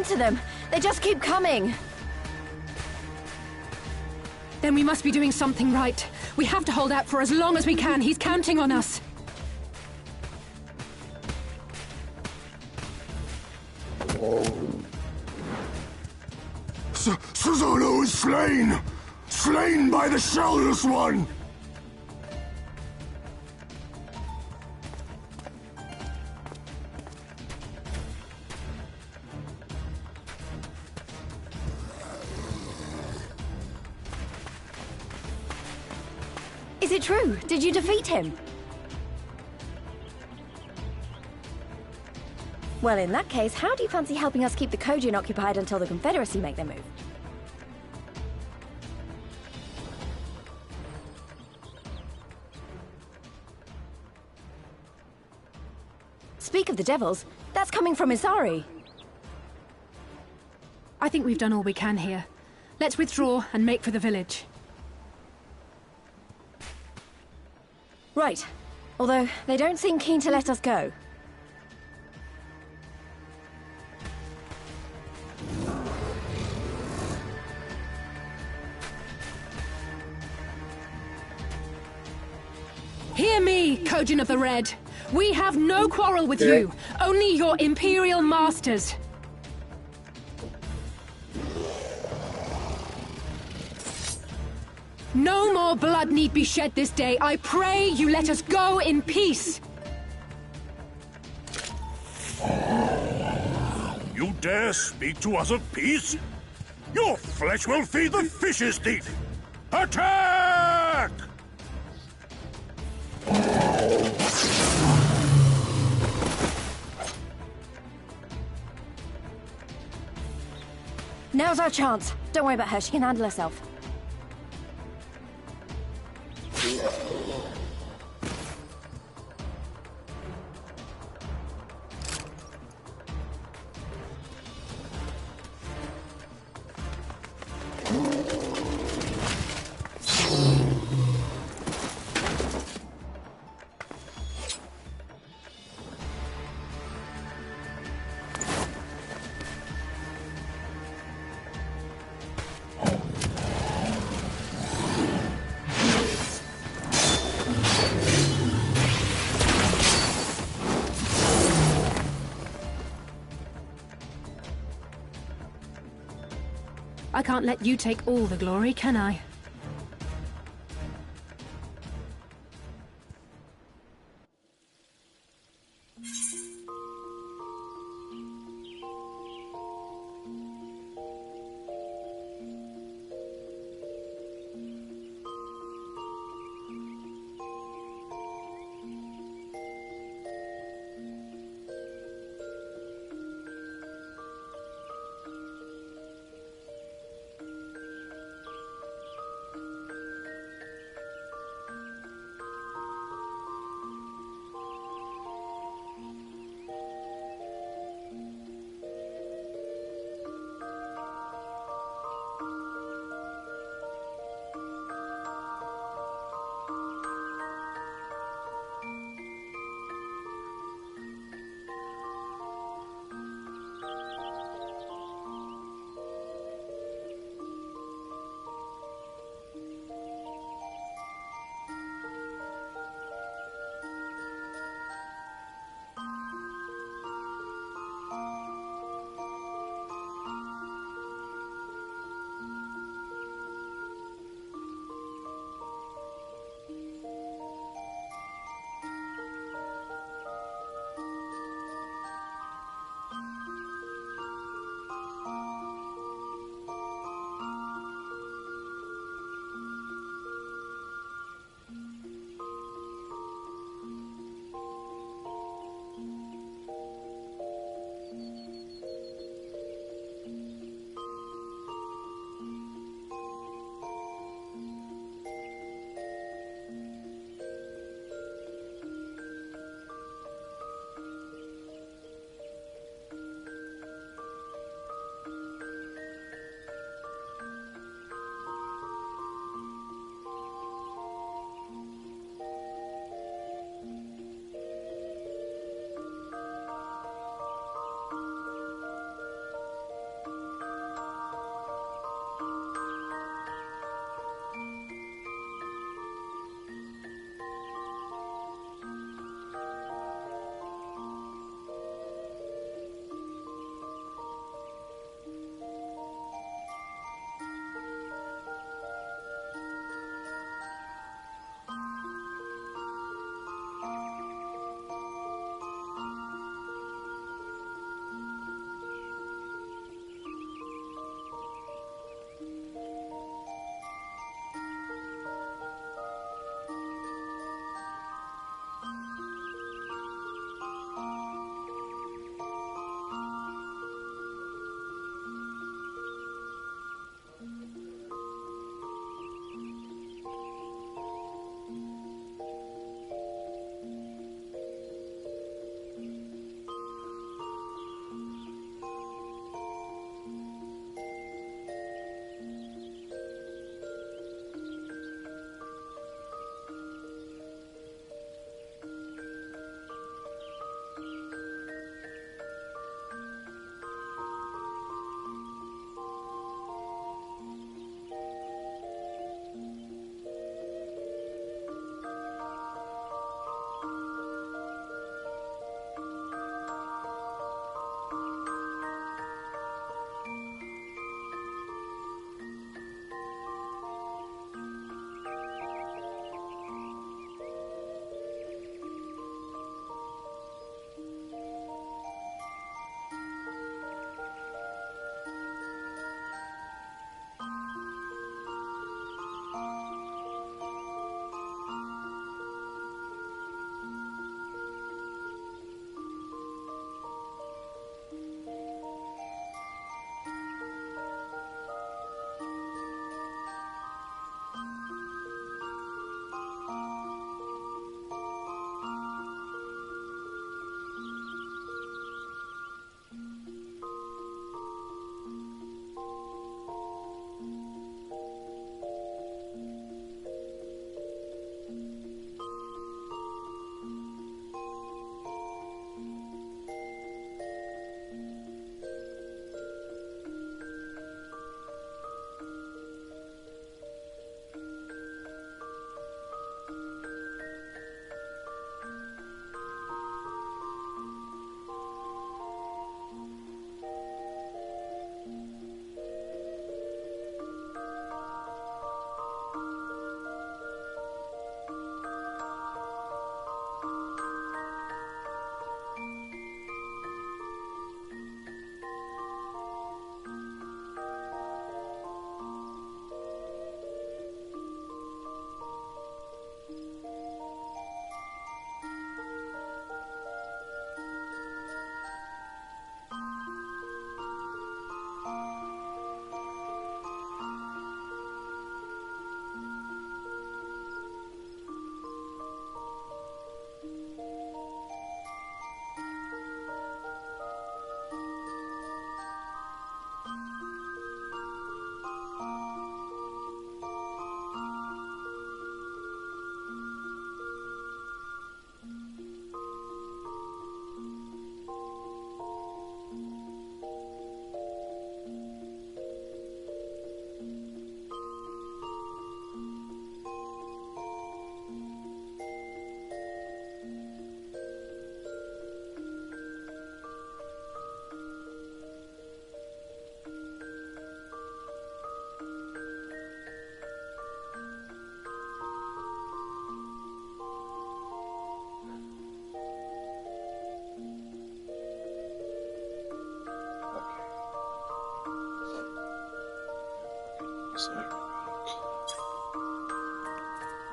end to them. They just keep coming. Then we must be doing something right. We have to hold out for as long as we can. He's counting on us. Susanoo is slain! Slain by the Shellless One! Is it true? Did you defeat him? Well, in that case, how do you fancy helping us keep the Kojin occupied until the Confederacy make their move? Speak of the devils, that's coming from Isari. I think we've done all we can here. Let's withdraw and make for the village. Right. Although, they don't seem keen to let us go. Hear me, Kojin of the Red. We have no quarrel with you, only your Imperial masters. No more blood need be shed this day. I pray you let us go in peace. You dare speak to us of peace? Your flesh will feed the fishes, thief! Attack! Now's our chance. Don't worry about her, she can handle herself. I can't let you take all the glory, can I?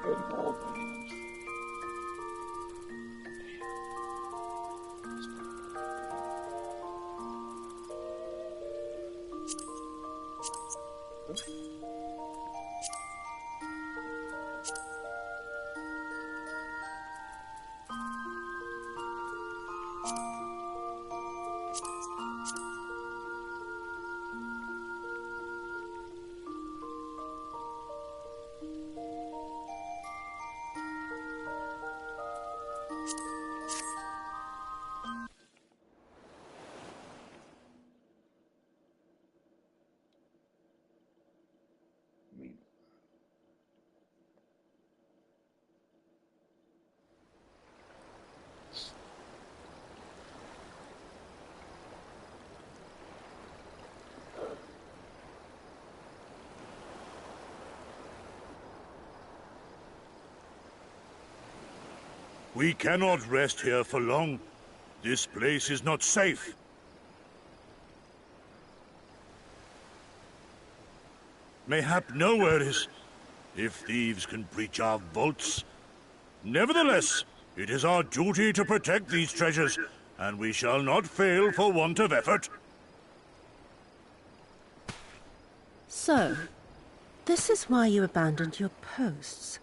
good all things. We cannot rest here for long. This place is not safe. Mayhap nowhere is, if thieves can breach our vaults. Nevertheless, it is our duty to protect these treasures, and we shall not fail for want of effort. So, this is why you abandoned your posts.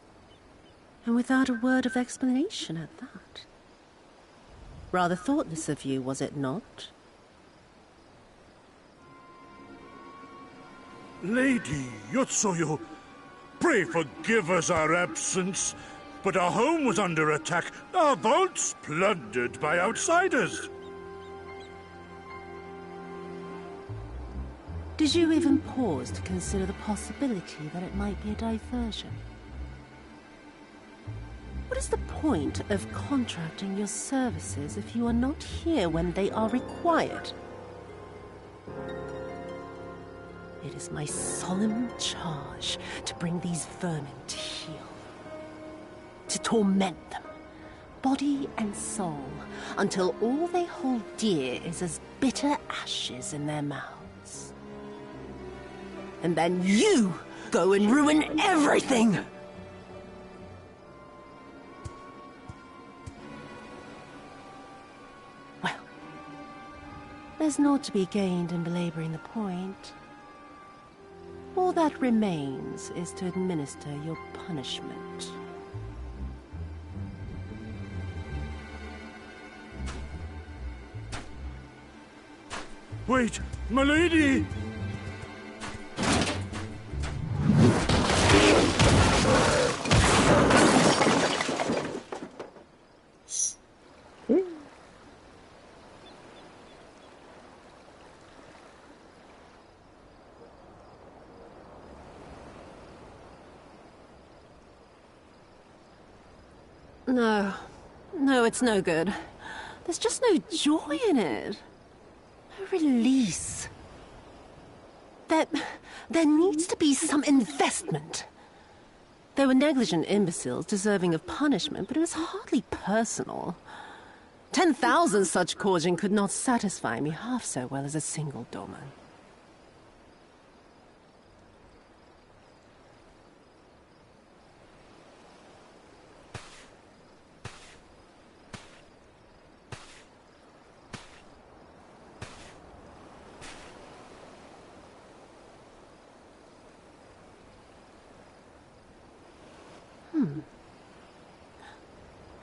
And without a word of explanation at that. Rather thoughtless of you, was it not? Lady Yotsuyu, pray forgive us our absence, but our home was under attack, our vaults plundered by outsiders. Did you even pause to consider the possibility that it might be a diversion? What is the point of contracting your services if you are not here when they are required? It is my solemn charge to bring these vermin to heel. To torment them, body and soul, until all they hold dear is as bitter ashes in their mouths. And then you go and ruin everything! There's naught to be gained in belaboring the point. All that remains is to administer your punishment. Wait, my lady! No, it's no good. There's just no joy in it. No release. There needs to be some investment. There were negligent imbeciles deserving of punishment, but it was hardly personal. 10,000 such Korjin could not satisfy me half so well as a single doman.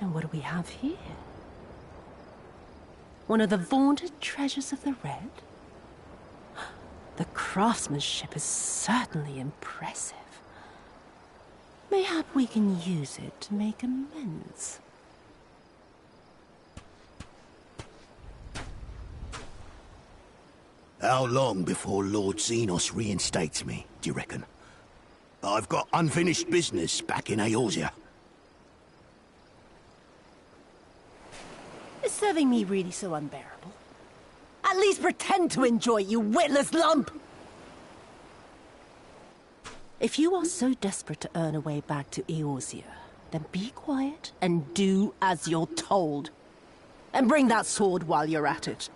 And what do we have here? One of the vaunted treasures of the Red? The craftsmanship is certainly impressive. Mayhap we can use it to make amends. How long before Lord Xenos reinstates me, do you reckon? I've got unfinished business back in Eorzea. Is serving me really so unbearable? At least pretend to enjoy, you witless lump! If you are so desperate to earn a way back to Eorzea, then be quiet and do as you're told. And bring that sword while you're at it.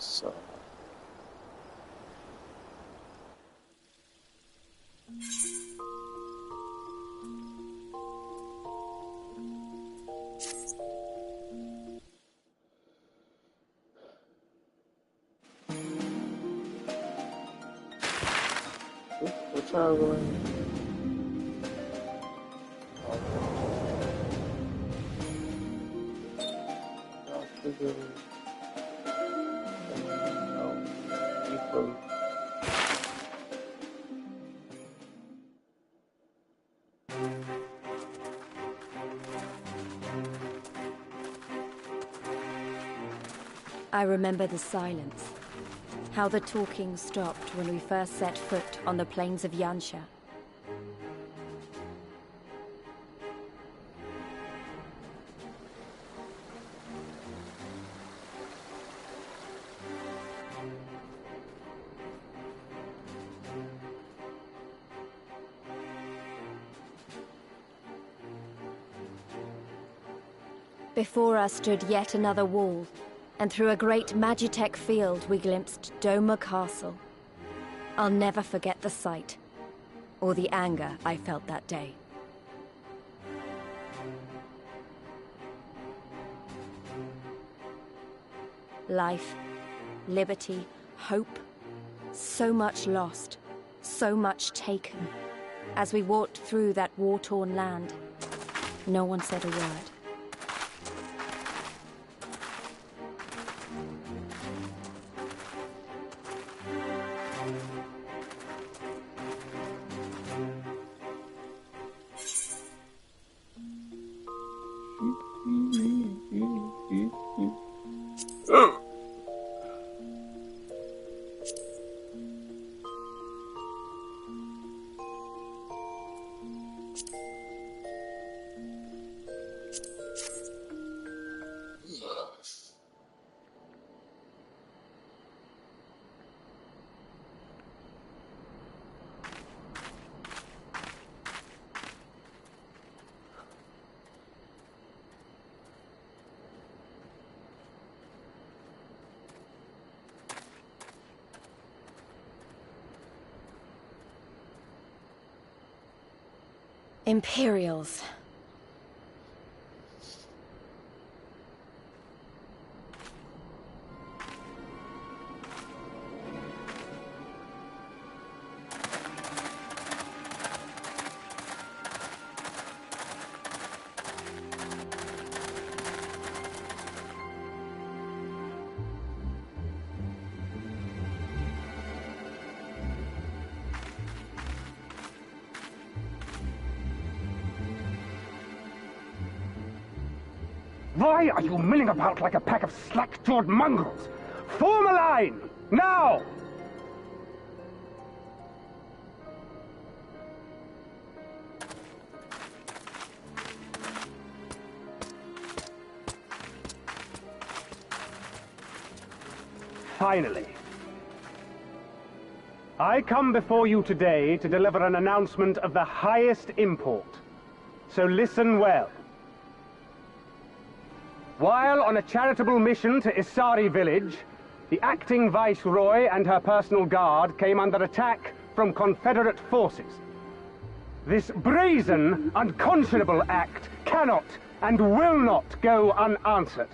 So. We're traveling. I remember the silence. How the talking stopped when we first set foot on the plains of Yansha. Before us stood yet another wall, and through a great Magitech field we glimpsed Doma Castle. I'll never forget the sight, or the anger I felt that day. Life, liberty, hope, so much lost, so much taken. As we walked through that war-torn land, no one said a word. Imperials. Why are you milling about like a pack of slack-jawed mongrels? Form a line! Now! Finally. I come before you today to deliver an announcement of the highest import. So listen well. While on a charitable mission to Isari village, the acting viceroy and her personal guard came under attack from Confederate forces. This brazen, unconscionable act cannot and will not go unanswered.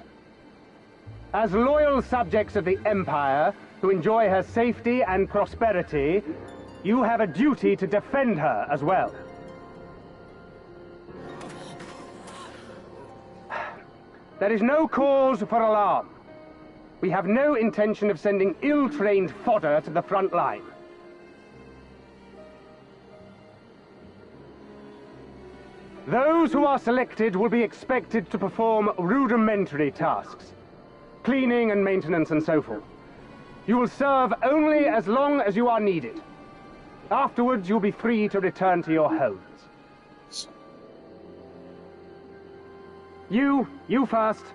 As loyal subjects of the Empire, who enjoy her safety and prosperity, you have a duty to defend her as well. There is no cause for alarm. We have no intention of sending ill-trained fodder to the front line. Those who are selected will be expected to perform rudimentary tasks, cleaning and maintenance and so forth. You will serve only as long as you are needed. Afterwards, you'll be free to return to your homes. You first.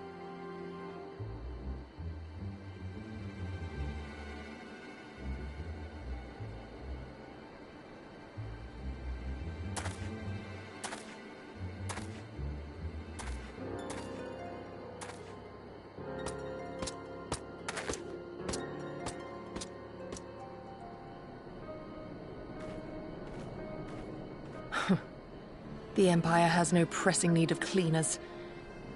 The Empire has no pressing need of cleaners.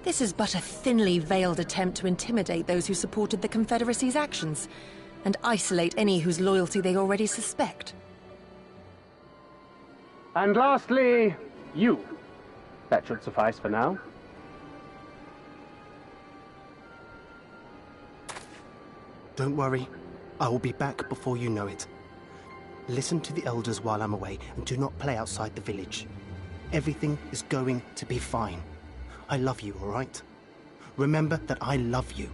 This is but a thinly veiled attempt to intimidate those who supported the Confederacy's actions, and isolate any whose loyalty they already suspect. And lastly, you. That should suffice for now. Don't worry. I will be back before you know it. Listen to the elders while I'm away, and do not play outside the village. Everything is going to be fine. I love you, all right? Remember that I love you.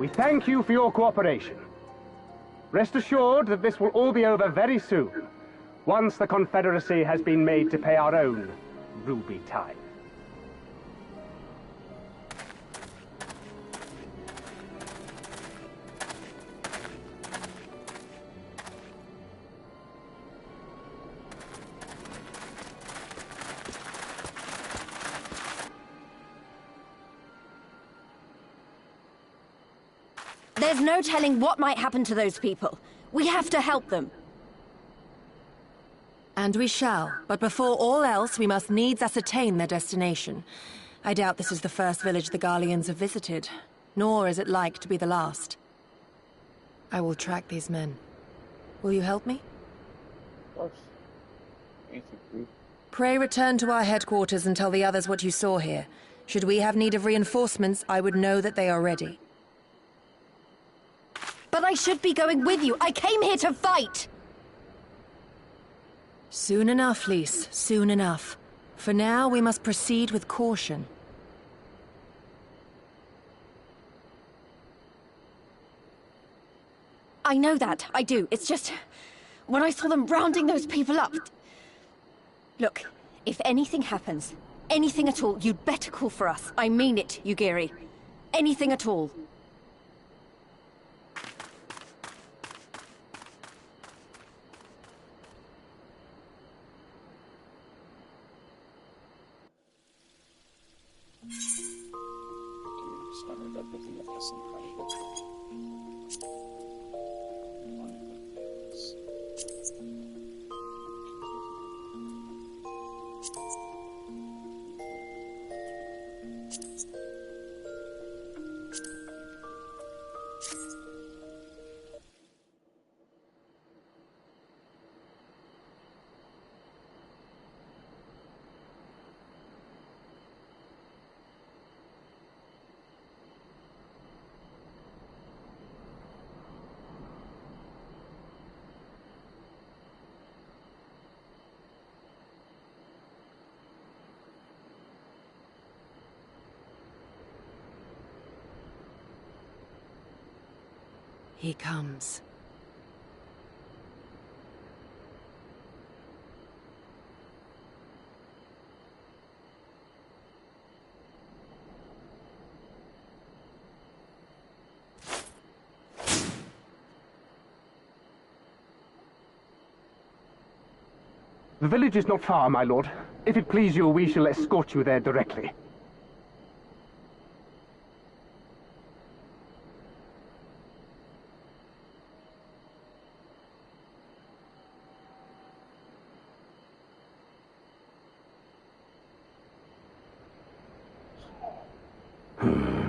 We thank you for your cooperation. Rest assured that this will all be over very soon, once the Confederacy has been made to pay our own ruby tithe. There's no telling what might happen to those people. We have to help them. And we shall, but before all else, we must needs ascertain their destination. I doubt this is the first village the Garleans have visited, nor is it like to be the last. I will track these men. Will you help me? Of course. Pray return to our headquarters and tell the others what you saw here. Should we have need of reinforcements, I would know that they are ready. But I should be going with you. I came here to fight! Soon enough, Lys. Soon enough. For now, we must proceed with caution. I know that. I do. It's just... when I saw them rounding those people up... Look, if anything happens, anything at all, you'd better call for us. I mean it, Yugiri. Anything at all. He comes. The village is not far, my lord. If it please you, we shall escort you there directly.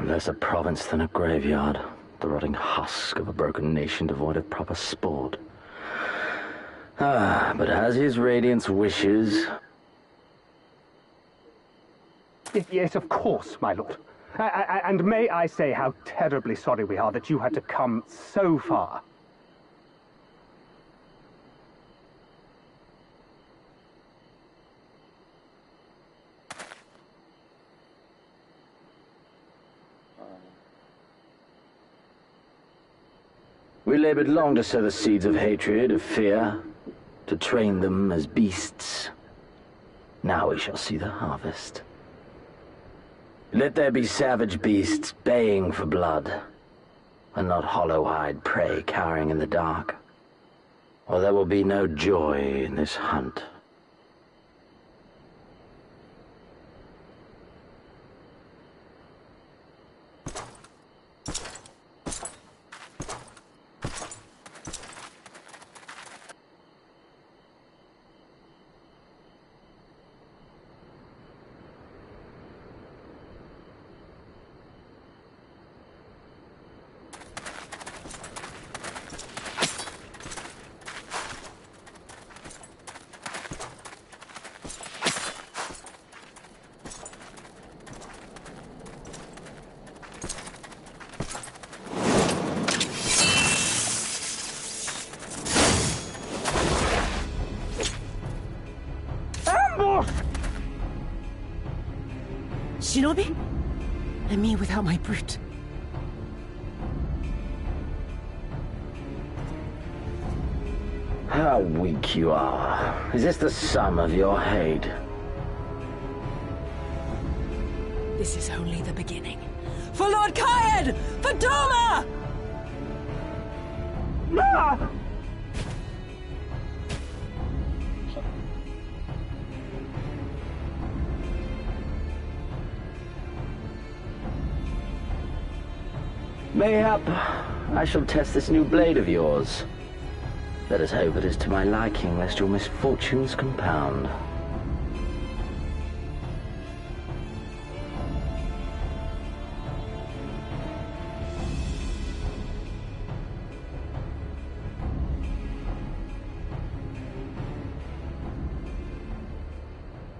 Less a province than a graveyard. The rotting husk of a broken nation devoid of proper sport. But as his radiance wishes... Yes, of course, my lord. And may I say how terribly sorry we are that you had to come so far. We labored long to sow the seeds of hatred, of fear, to train them as beasts. Now we shall see the harvest. Let there be savage beasts baying for blood, and not hollow-eyed prey cowering in the dark, or there will be no joy in this hunt. Shinobi? And me without my brute. How weak you are. Is this the sum of your hate? This is only the beginning. For Lord Kayed! For Doma! Ah! Mayhap I shall test this new blade of yours. Let us hope it is to my liking, lest your misfortunes compound.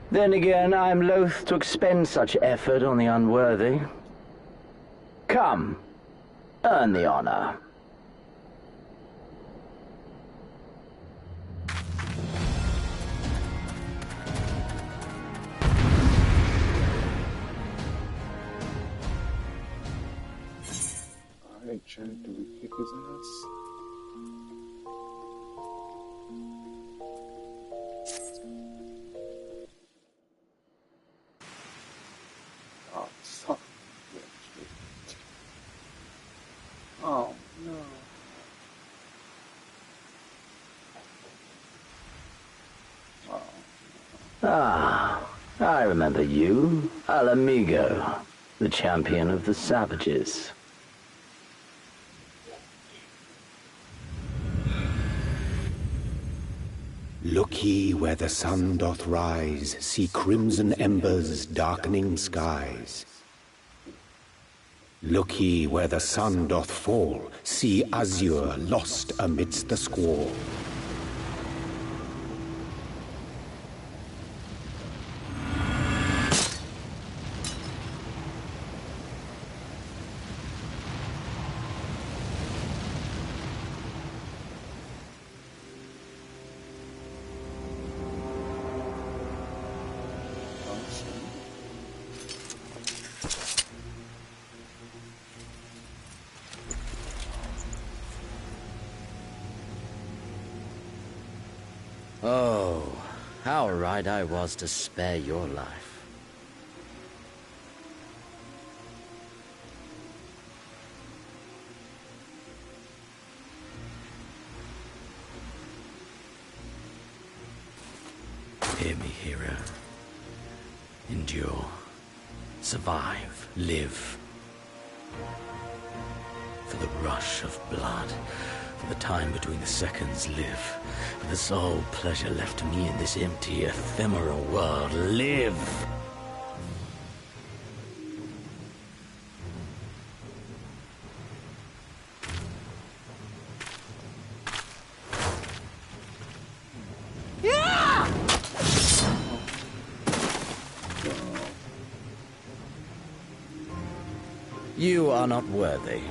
Then again, I am loath to expend such effort on the unworthy. Come, earn the honor. Alright, Chad, do we kick his ass? Oh, fuck. Oh, no. Ah, I remember you, Al Amigo, the champion of the savages. Look ye where the sun doth rise, see crimson embers darkening skies. Look ye where the sun doth fall, see azure lost amidst the squall. Oh, how right I was to spare your life. Hear me, hero. Endure. Survive. Live. For the rush of blood. For the time between the seconds, live. For the sole pleasure left to me in this empty, ephemeral world, live! You are not worthy.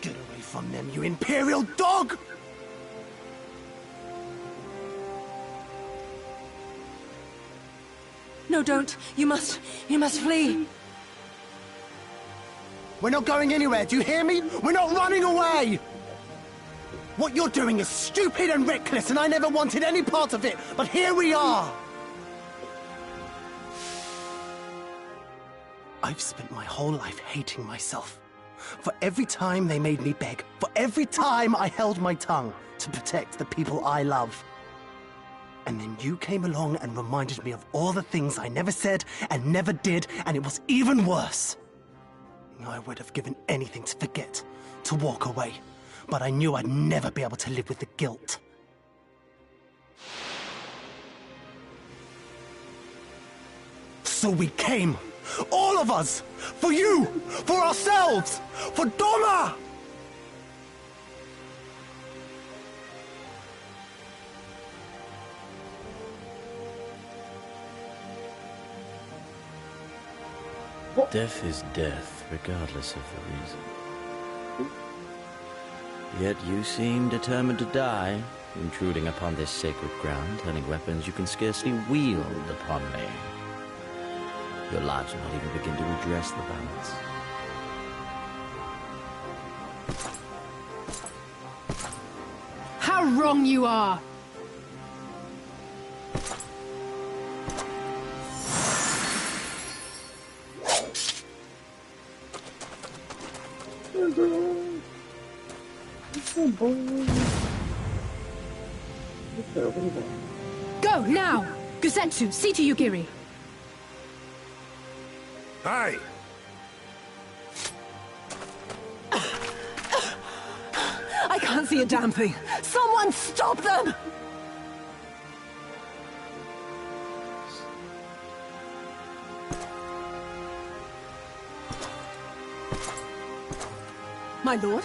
Get away from them, you Imperial dog! No, don't. You must flee. We're not going anywhere, do you hear me? We're not running away! What you're doing is stupid and reckless, and I never wanted any part of it, but here we are! I've spent my whole life hating myself. For every time they made me beg, for every time I held my tongue to protect the people I love. And then you came along and reminded me of all the things I never said and never did, and it was even worse. I would have given anything to forget, to walk away, but I knew I'd never be able to live with the guilt. So we came, all of us, for you, for ourselves, for Doma! Death is death, regardless of the reason. Yet you seem determined to die, intruding upon this sacred ground, turning weapons you can scarcely wield upon me. Your lives will not even begin to redress the balance. How wrong you are! Go, now! Gusetsu, see to Yugiri. Aye! I can't see a damn thing. Someone stop them! My lord?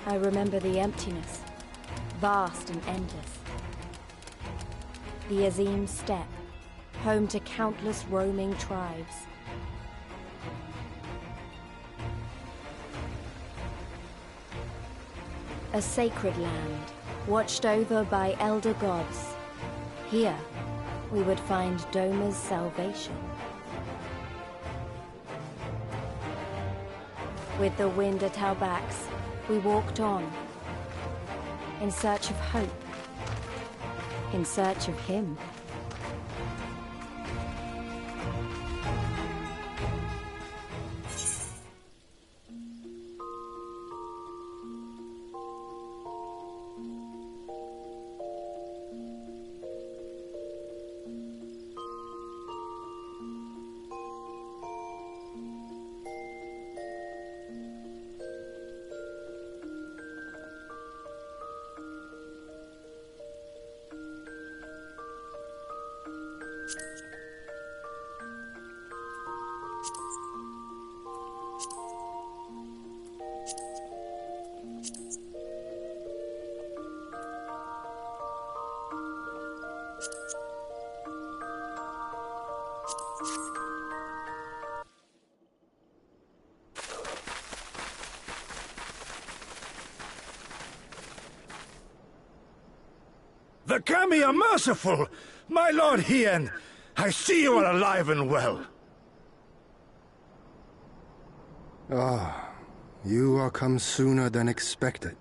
I remember the emptiness, vast and endless. The Azim Steppe, home to countless roaming tribes. A sacred land, watched over by elder gods. Here, we would find Doma's salvation. With the wind at our backs, we walked on, in search of hope, in search of him. The Kami are merciful! My lord Hien, I see you are alive and well. Ah, you are come sooner than expected.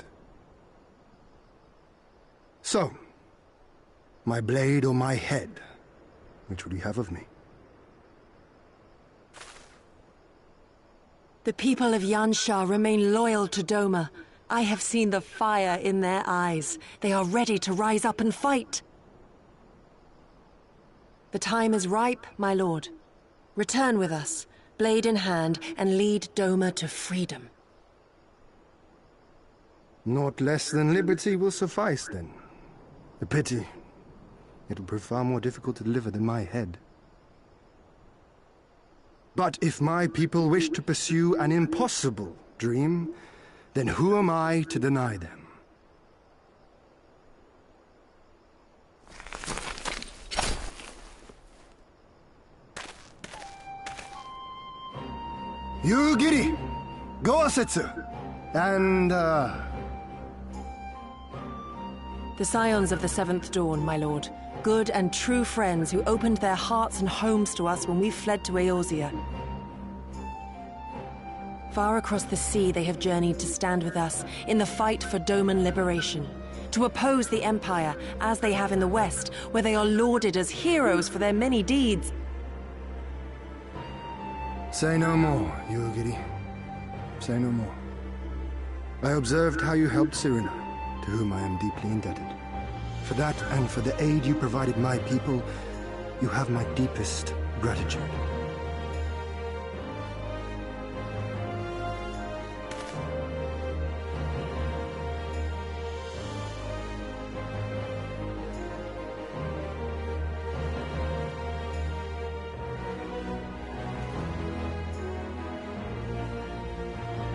So, my blade or my head? Which would you have of me? The people of Yansha remain loyal to Doma. I have seen the fire in their eyes. They are ready to rise up and fight. The time is ripe, my lord. Return with us, blade in hand, and lead Doma to freedom. Naught less than liberty will suffice, then. A pity. It will prove far more difficult to deliver than my head. But if my people wish to pursue an impossible dream, then who am I to deny them? Yugiri! Gosetsu! And, The scions of the Seventh Dawn, my lord. Good and true friends who opened their hearts and homes to us when we fled to Eorzea. Far across the sea they have journeyed to stand with us in the fight for Doman liberation. To oppose the Empire, as they have in the West, where they are lauded as heroes for their many deeds. Say no more, Yugiri. Say no more. I observed how you helped Cyrena, to whom I am deeply indebted. For that and for the aid you provided my people, you have my deepest gratitude.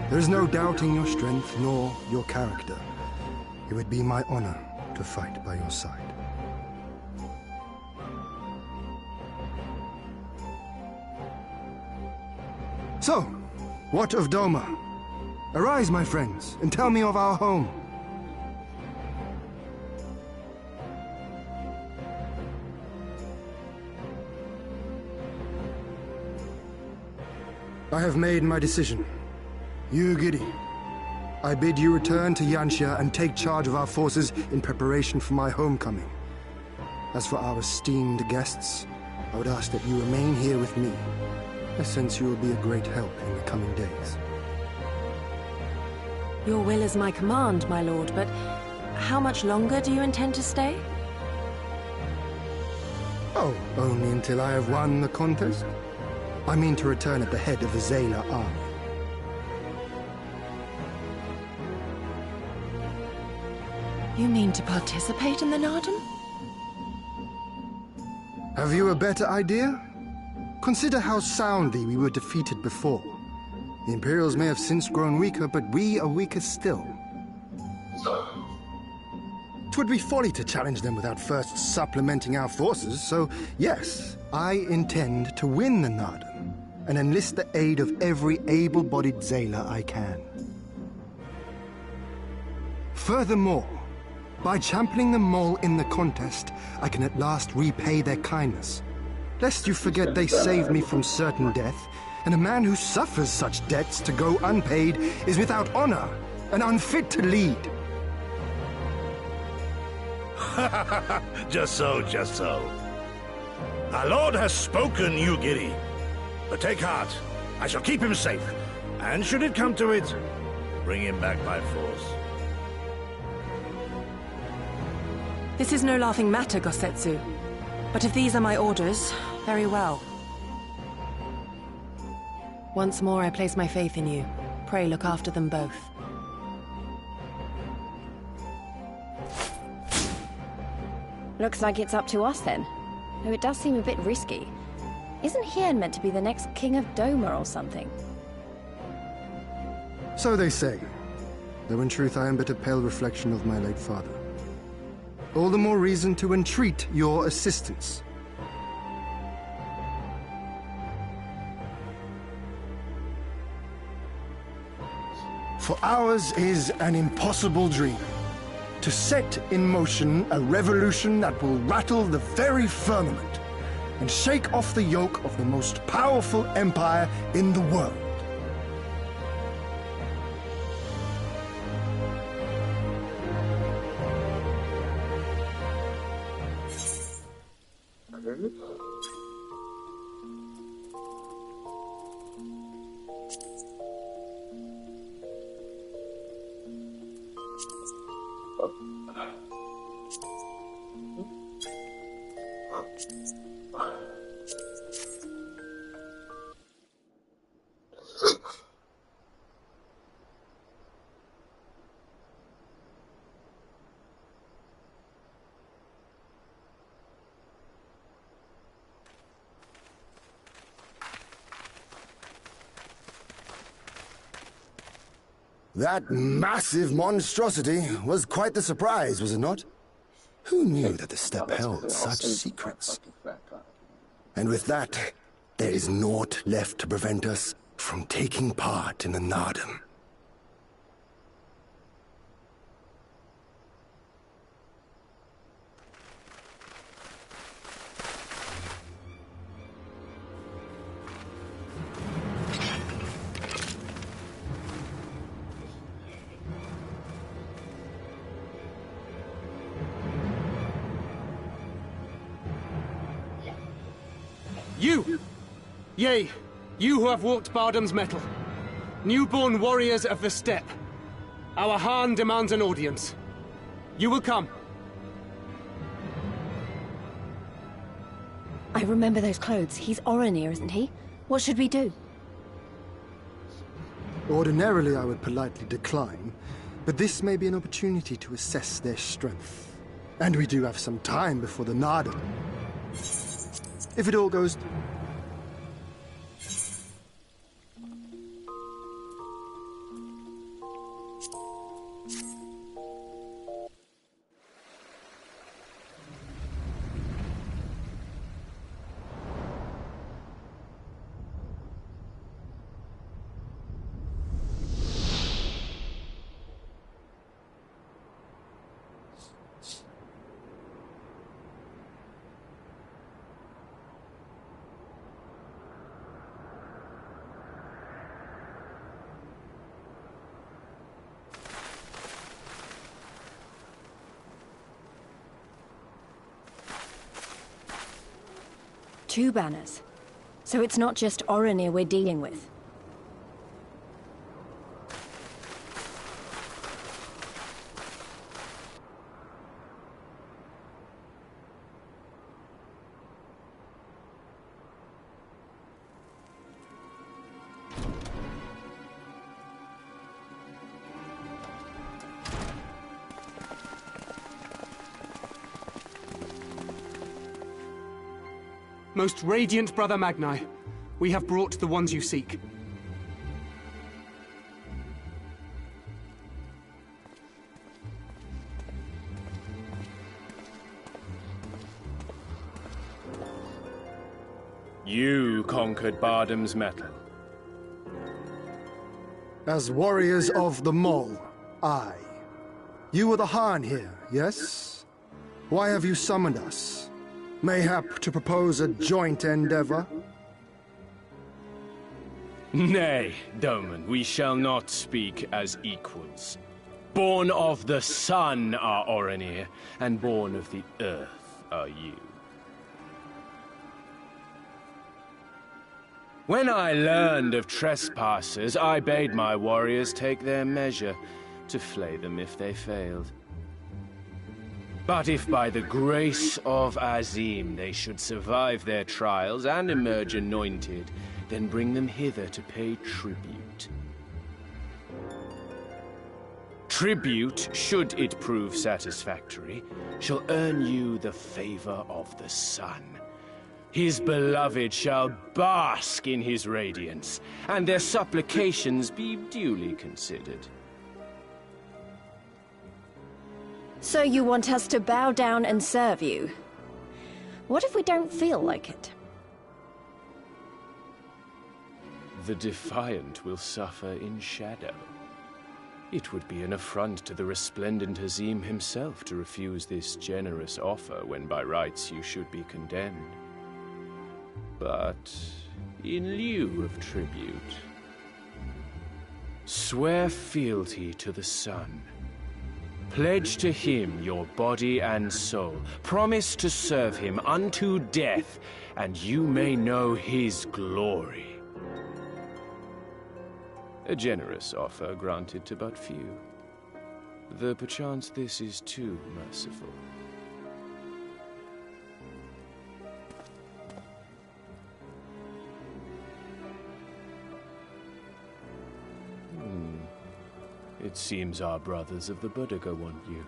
There is no doubting your strength nor your character. It would be my honor to fight by your side. So, what of Doma? Arise, my friends, and tell me of our home. I have made my decision. Yugiri, I bid you return to Yanxia and take charge of our forces in preparation for my homecoming. As for our esteemed guests, I would ask that you remain here with me. I sense you will be a great help in the coming days. Your will is my command, my lord, but how much longer do you intend to stay? Oh, only until I have won the contest? I mean to return at the head of the Zayla army. You mean to participate in the Narden? Have you a better idea? Consider how soundly we were defeated before. The Imperials may have since grown weaker, but we are weaker still. Twould be folly to challenge them without first supplementing our forces, so yes, I intend to win the Narden and enlist the aid of every able-bodied Zayla I can. Furthermore, by championing them all in the contest, I can at last repay their kindness. Lest you forget they saved me from certain death, and a man who suffers such debts to go unpaid is without honor and unfit to lead. Just so, just so. Our lord has spoken, Yugiri. But take heart, I shall keep him safe. And should it come to it, bring him back by force. This is no laughing matter, Gosetsu. But if these are my orders, very well. Once more I place my faith in you. Pray look after them both. Looks like it's up to us then. Though it does seem a bit risky. Isn't Hien meant to be the next king of Doma or something? So they say, though in truth I am but a pale reflection of my late father. All the more reason to entreat your assistance. For ours is an impossible dream. To set in motion a revolution that will rattle the very firmament and shake off the yoke of the most powerful empire in the world. That massive monstrosity was quite the surprise, was it not? Who knew that the steppe held such secrets? And with that, there is naught left to prevent us from taking part in the Nardum. You! Yea, you who have walked Bardam's metal. Newborn warriors of the steppe. Our Khan demands an audience. You will come. I remember those clothes. He's Oronir, isn't he? What should we do? Ordinarily, I would politely decline, but this may be an opportunity to assess their strength. And we do have some time before the Nardum. If it all goes... Two banners. So it's not just Oronir we're dealing with. Most radiant Brother Magni, we have brought the ones you seek. You conquered Bardam's metal. As warriors of the Mole, aye. You were the Khan here, yes? Why have you summoned us? Mayhap to propose a joint endeavor? Nay, Doman, we shall not speak as equals. Born of the sun are Oronir, and born of the earth are you. When I learned of trespassers, I bade my warriors take their measure, to flay them if they failed. But if by the grace of Azim they should survive their trials and emerge anointed, then bring them hither to pay tribute. Tribute, should it prove satisfactory, shall earn you the favor of the sun. His beloved shall bask in his radiance, and their supplications be duly considered. So you want us to bow down and serve you? What if we don't feel like it? The defiant will suffer in shadow. It would be an affront to the resplendent Azim himself to refuse this generous offer when by rights you should be condemned. But in lieu of tribute, swear fealty to the sun. Pledge to him your body and soul. Promise to serve him unto death, and you may know his glory. A generous offer granted to but few. Though perchance this is too merciful. It seems our brothers of the Buddha want you.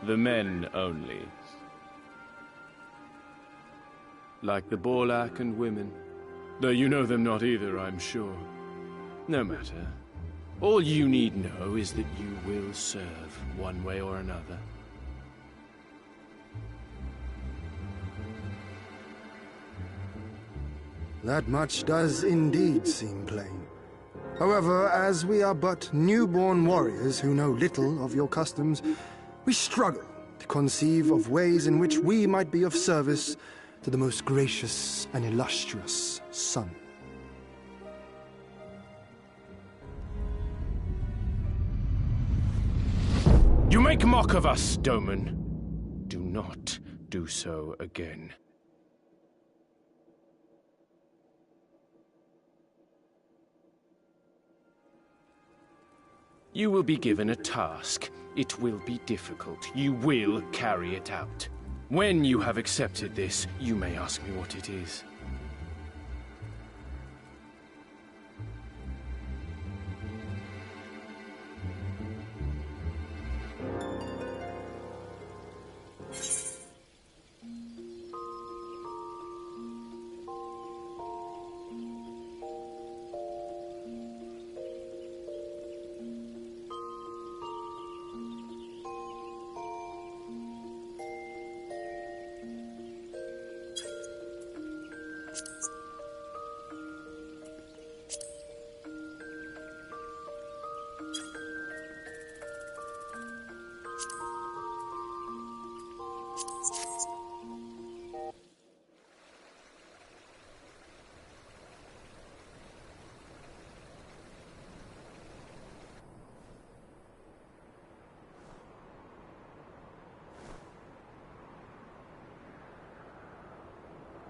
The men only. Like the Borlak and women. Though you know them not either, I'm sure. No matter. All you need know is that you will serve, one way or another. That much does indeed seem plain. However, as we are but newborn warriors who know little of your customs, we struggle to conceive of ways in which we might be of service to the most gracious and illustrious son. You make mock of us, Doman. Do not do so again. You will be given a task. It will be difficult. You will carry it out. When you have accepted this, you may ask me what it is.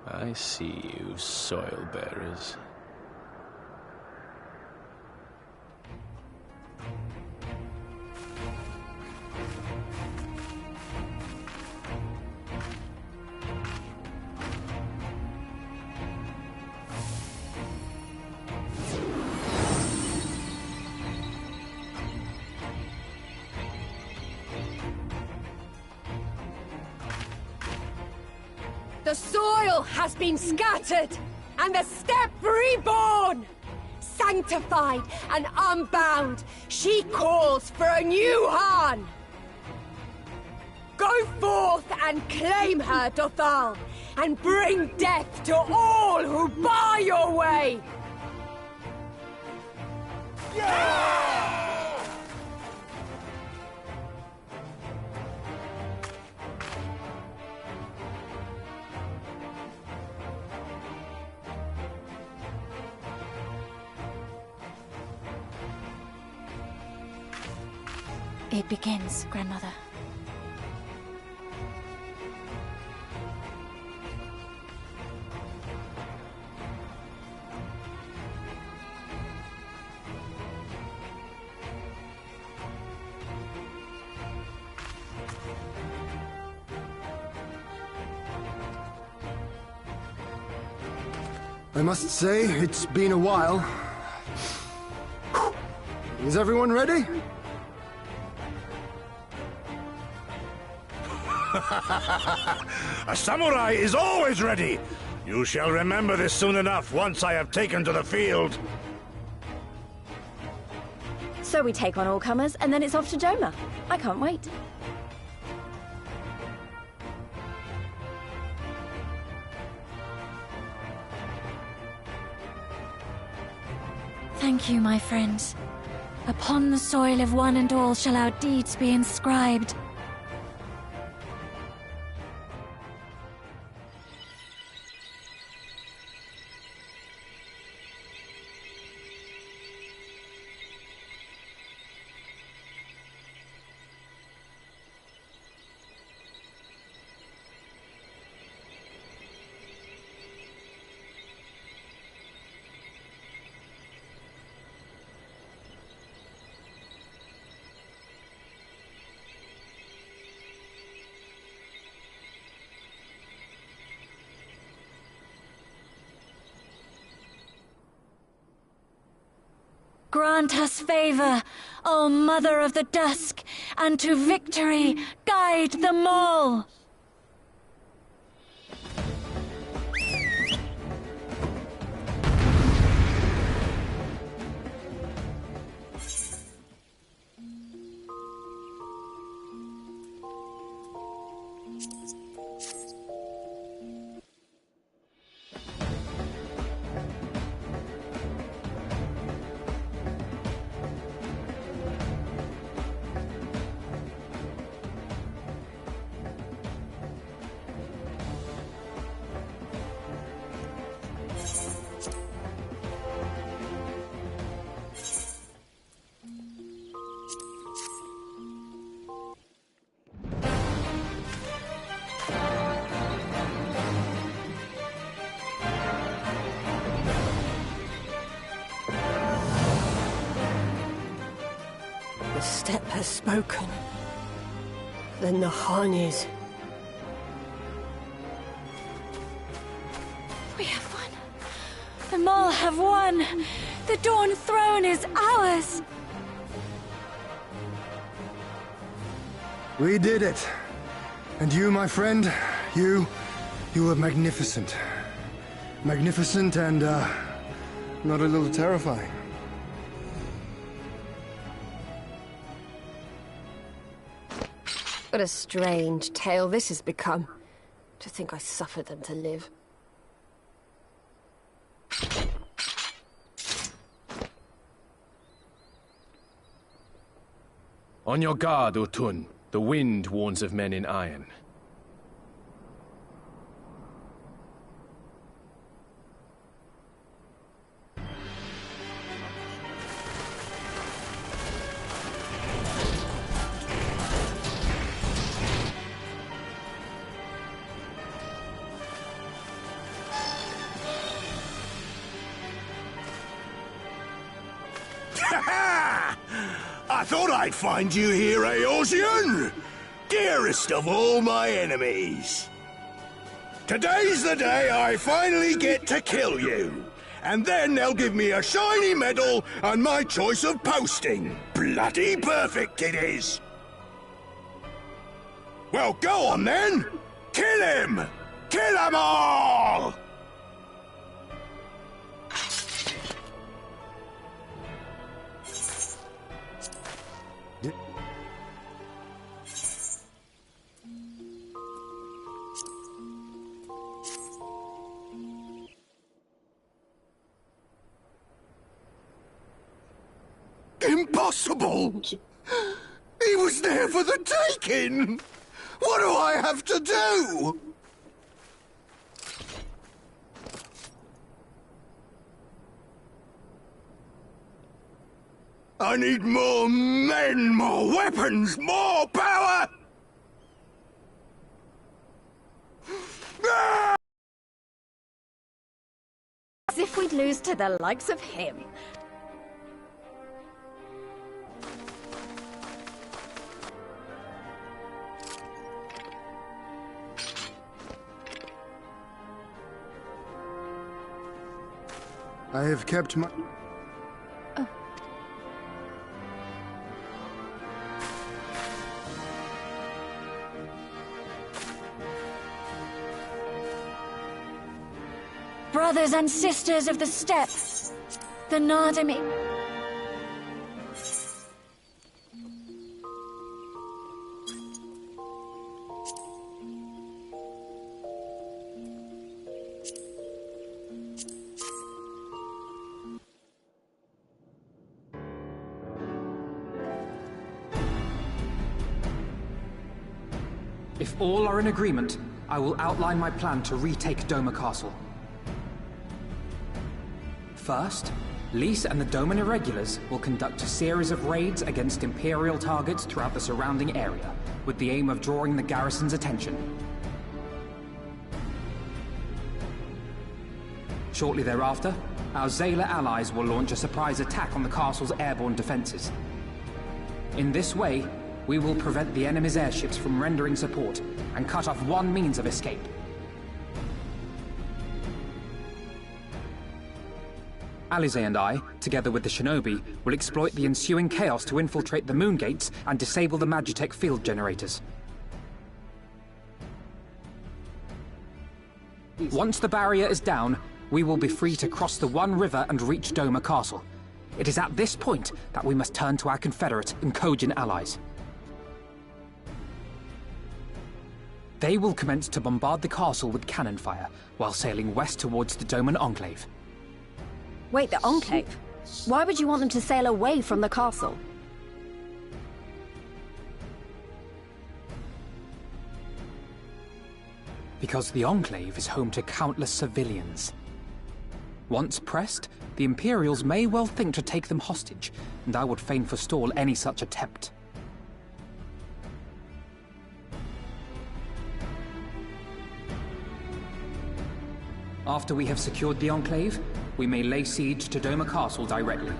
I see you, soil bearers. The soil has been scattered, and the steppe reborn! Sanctified and unbound, she calls for a new Han! Go forth and claim her, Dothal, and bring death to all who bar your way! It begins, Grandmother. I must say, it's been a while. Is everyone ready? A samurai is always ready! You shall remember this soon enough once I have taken to the field. So we take on all comers, and then it's off to Doma. I can't wait. Thank you, my friends. Upon the soil of one and all shall our deeds be inscribed. Grant us favor, O Mother of the Dusk, and to victory guide them all! has spoken. The Nahanis. We have won. The Maul have won. The Dawn Throne is ours. We did it. And you, my friend, you were magnificent. Magnificent and, not a little terrifying. What a strange tale this has become. To think I suffered them to live. On your guard, Utun. The wind warns of men in iron. I thought I'd find you here, Eorzean! Dearest of all my enemies! Today's the day I finally get to kill you. And then they'll give me a shiny medal and my choice of posting. Bloody perfect it is! Well, go on then! Kill him! Kill 'em all! Impossible! He was there for the taking! What do I have to do? I need more men, more weapons, more power! As if we'd lose to the likes of him. I have kept my... Brothers and sisters of the steppe, the Nardami... If all are in agreement, I will outline my plan to retake Doma Castle. First, Lys and the Doman Irregulars will conduct a series of raids against Imperial targets throughout the surrounding area, with the aim of drawing the garrison's attention. Shortly thereafter, our Zayla allies will launch a surprise attack on the castle's airborne defenses. In this way, we will prevent the enemy's airships from rendering support and cut off one means of escape. Alize and I, together with the shinobi, will exploit the ensuing chaos to infiltrate the moon gates and disable the Magitech field generators. Once the barrier is down, we will be free to cross the One River and reach Doma Castle. It is at this point that we must turn to our Confederate and Kojin allies. They will commence to bombard the castle with cannon fire, while sailing west towards the Doman Enclave. Wait, the Enclave? Why would you want them to sail away from the castle? Because the Enclave is home to countless civilians. Once pressed, the Imperials may well think to take them hostage, and I would fain forestall any such attempt. After we have secured the Enclave, we may lay siege to Doma Castle directly.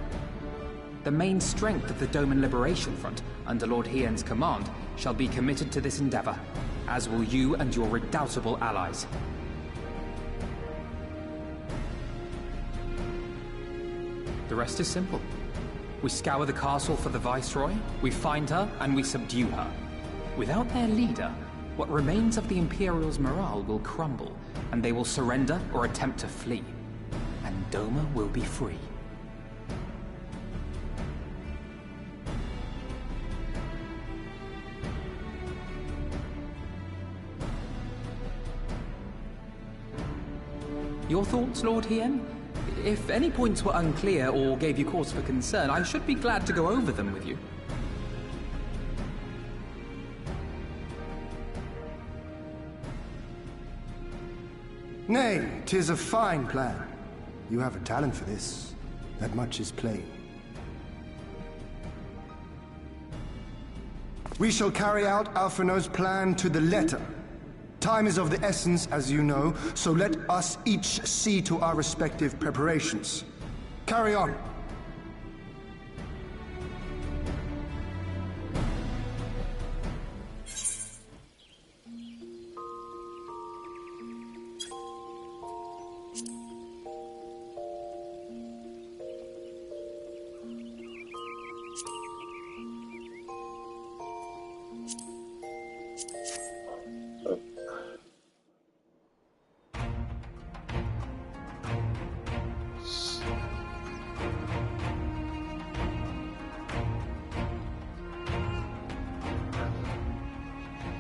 The main strength of the Doman Liberation Front, under Lord Hien's command, shall be committed to this endeavor, as will you and your redoubtable allies. The rest is simple. We scour the castle for the Viceroy, we find her, and we subdue her. Without their leader, what remains of the Imperial's morale will crumble, and they will surrender or attempt to flee. And Doma will be free. Your thoughts, Lord Hien? If any points were unclear or gave you cause for concern, I should be glad to go over them with you. Nay, 'tis a fine plan. You have a talent for this. That much is plain. We shall carry out Alphino's plan to the letter. Time is of the essence, as you know, so let us each see to our respective preparations. Carry on.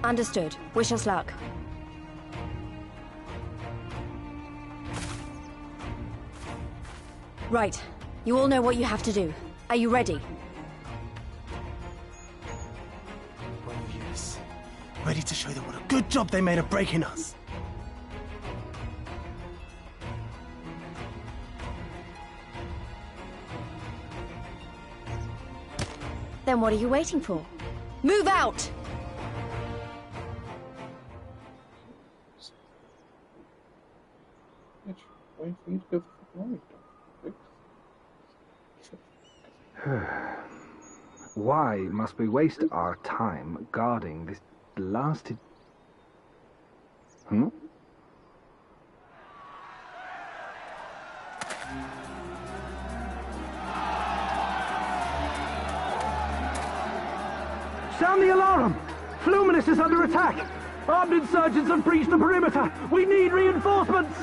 Understood. Wish us luck. Right. You all know what you have to do. Are you ready? Well, yes. Ready to show them what a good job they made of breaking us. Then what are you waiting for? Move out! Wait for you to go. Why must we waste our time guarding this blasted... Sound the alarm! Fluminus is under attack! Armed insurgents have breached the perimeter! We need reinforcements!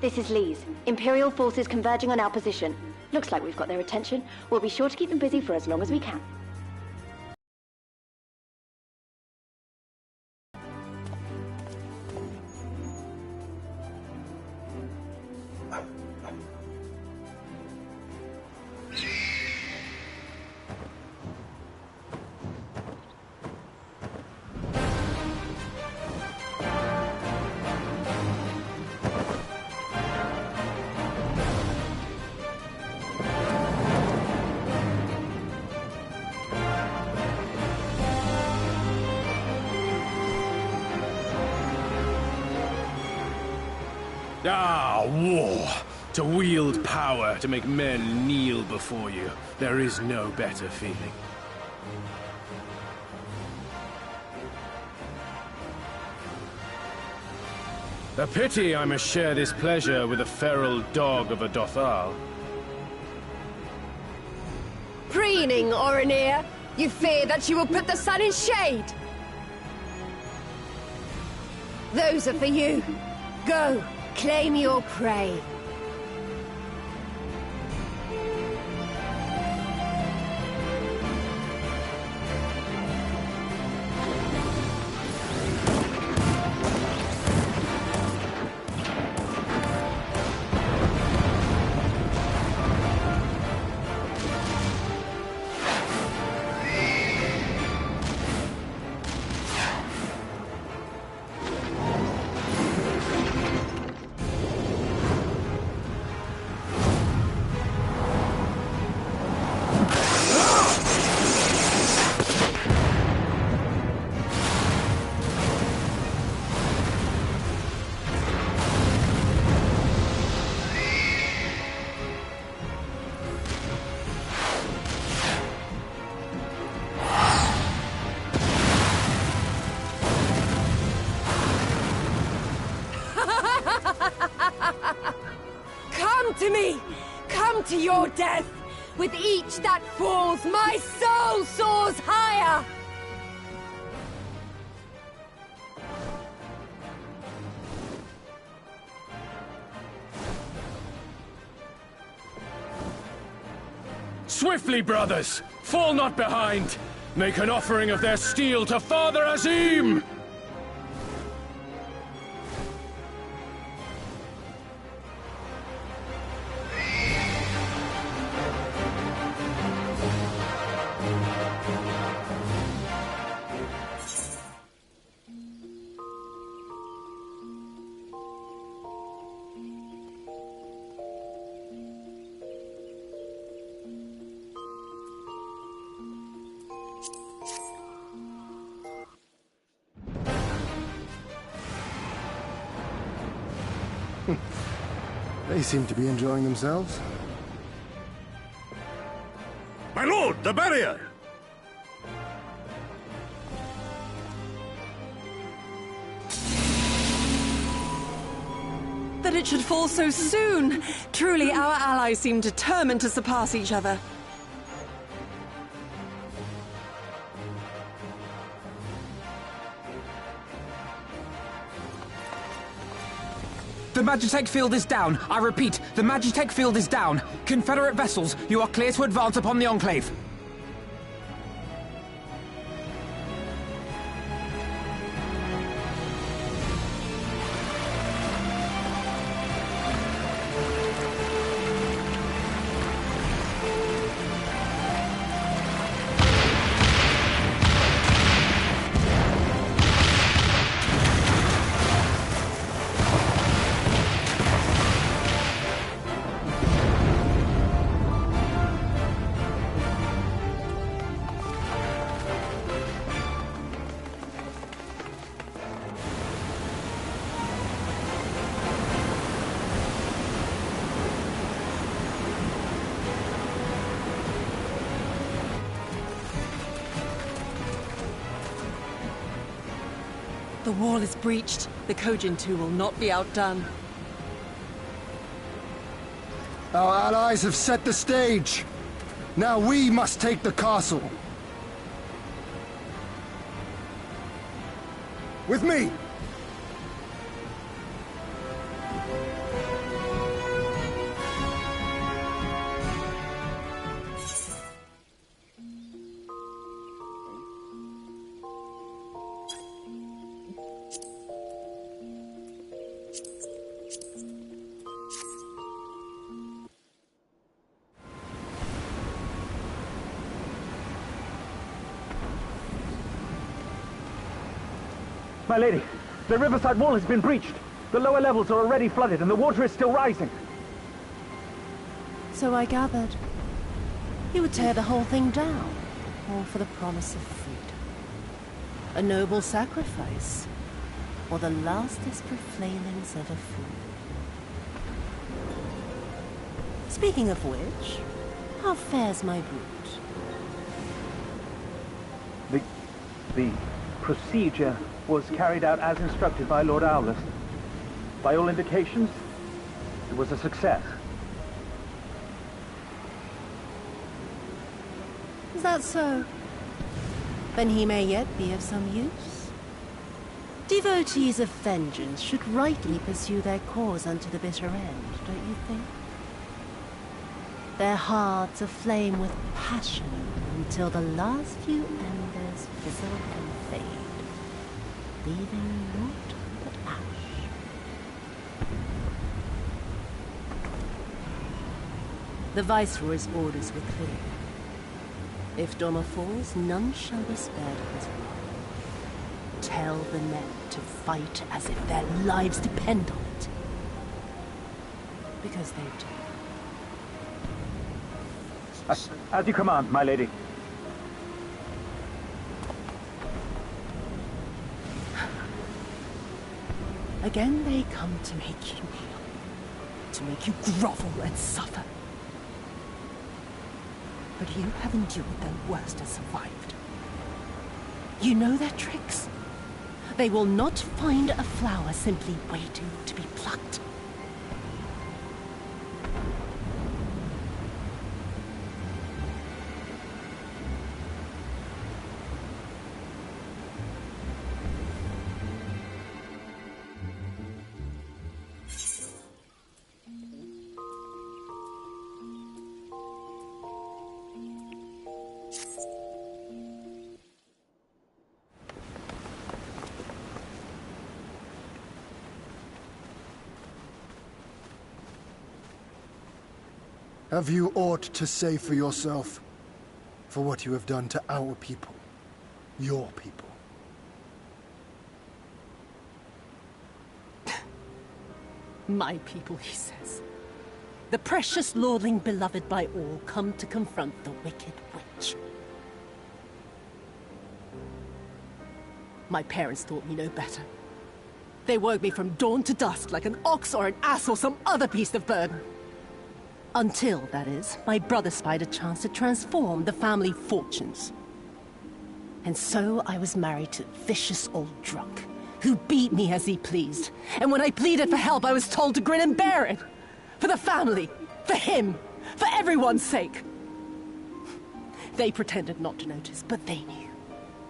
This is Lee's. Imperial forces converging on our position. Looks like we've got their attention. We'll be sure to keep them busy for as long as we can. Ah, war! To wield power, to make men kneel before you. There is no better feeling. A pity I must share this pleasure with a feral dog of a Dothal. Preening, Oreneer! You fear that you will put the sun in shade! Those are for you. Go, claim your prey. to your death! With each that falls, my soul soars higher! Swiftly, brothers! Fall not behind! Make an offering of their steel to Father Azim! They seem to be enjoying themselves. My lord, the barrier! That it should fall so soon! Truly, our allies seem determined to surpass each other. The Magitech field is down. I repeat, the Magitech field is down. Confederate vessels, you are clear to advance upon the Enclave. The wall is breached. The Kojin too will not be outdone. Our allies have set the stage. Now we must take the castle. With me! My lady, the riverside wall has been breached. The lower levels are already flooded and the water is still rising. So I gathered. You would tear the whole thing down, all for the promise of freedom. A noble sacrifice, or the last desperate flailings of a fool. Speaking of which, how fares my brood? The procedure was carried out as instructed by Lord Owlus. By all indications, it was a success. Is that so? Then he may yet be of some use. Devotees of vengeance should rightly pursue their cause unto the bitter end, don't you think? Their hearts aflame with passion until the last few embers fizzle and fade, leaving naught but ash. The Viceroy's orders were clear. If Doma falls, none shall be spared of his wrath. Tell the men to fight as if their lives depend on it. Because they do. As you command, my lady. Again they come to make you kneel, to make you grovel and suffer. But you have endured their worst and survived. You know their tricks. They will not find a flower simply waiting to be plucked. Have you aught to say for yourself? For what you have done to our people? Your people? My people, he says. The precious lordling beloved by all, come to confront the wicked witch. My parents taught me no better. They worked me from dawn to dusk like an ox or an ass or some other beast of burden. Until, that is, my brother spied a chance to transform the family fortunes. And so I was married to a vicious old drunk, who beat me as he pleased. And when I pleaded for help, I was told to grin and bear it. For the family, for him, for everyone's sake. They pretended not to notice, but they knew.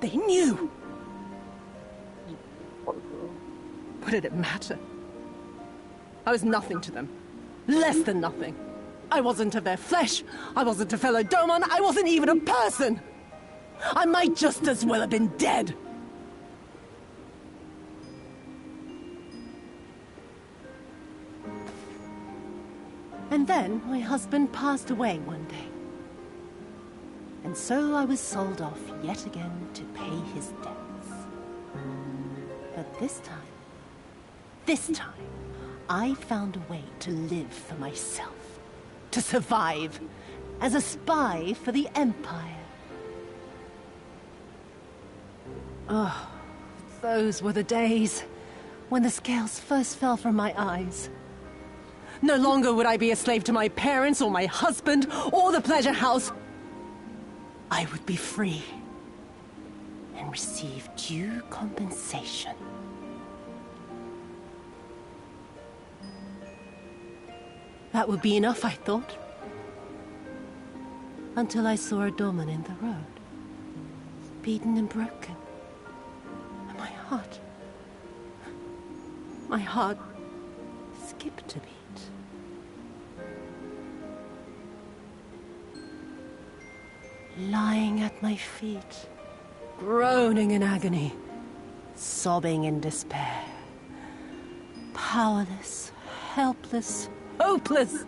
They knew! What did it matter? I was nothing to them. Less than nothing. I wasn't of their flesh. I wasn't a fellow Domon. I wasn't even a person. I might just as well have been dead. And then my husband passed away one day. And so I was sold off yet again to pay his debts. But this time, I found a way to live for myself. To survive as a spy for the Empire. Oh, those were the days when the scales first fell from my eyes. No longer would I be a slave to my parents or my husband or the pleasure house. I would be free and receive due compensation. That would be enough, I thought. Until I saw a Doman in the road, beaten and broken. And my heart skipped a beat. Lying at my feet, groaning in agony, sobbing in despair. Powerless, helpless, hopeless.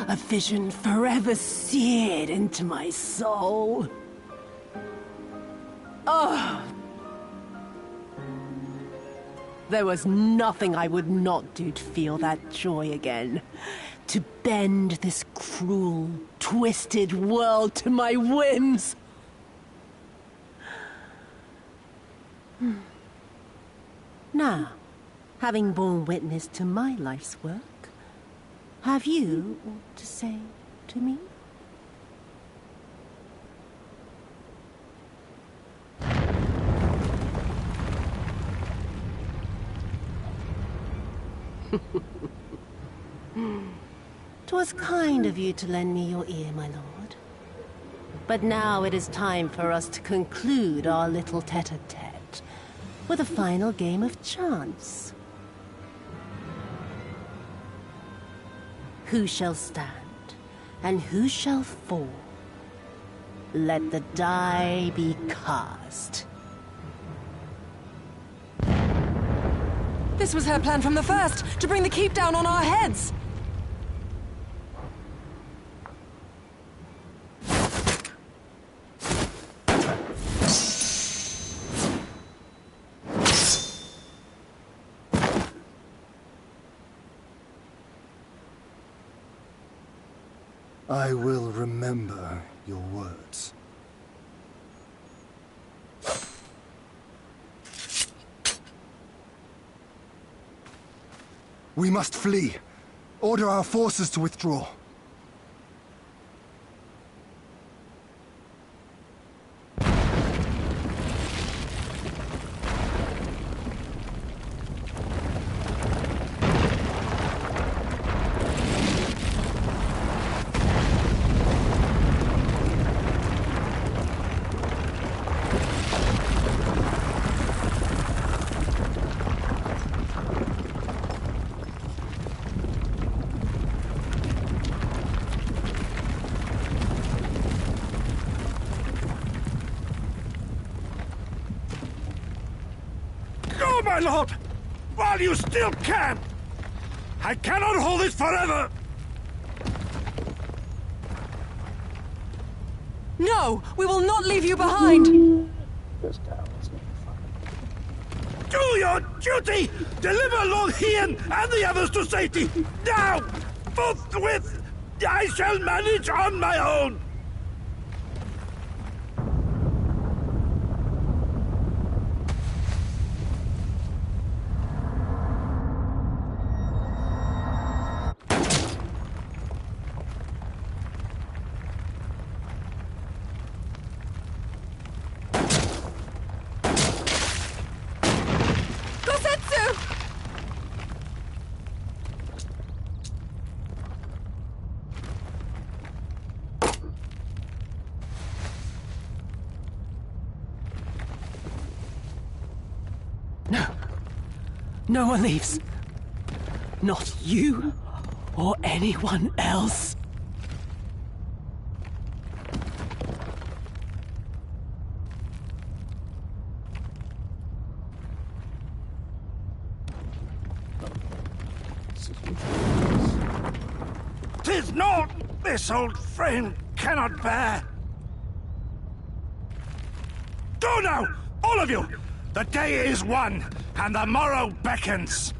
A vision forever seared into my soul. Oh! There was nothing I would not do to feel that joy again. To bend this cruel, twisted world to my whims. Now, having borne witness to my life's work, have you aught to say to me? "'Twas kind of you to lend me your ear, my lord. But now it is time for us to conclude our little tete-a-tete with a final game of chance. Who shall stand, and who shall fall? Let the die be cast." This was her plan from the first, to bring the keep down on our heads. I will remember your words. We must flee. Order our forces to withdraw. My lord! While you still can! I cannot hold it forever! No! We will not leave you behind! Do your duty! Deliver Lord Hien and the others to safety! Now! Forthwith! I shall manage on my own! No one leaves. Not you or anyone else. "'Tis naught this old frame cannot bear. Go now, all of you! The day is won, and the morrow beckons.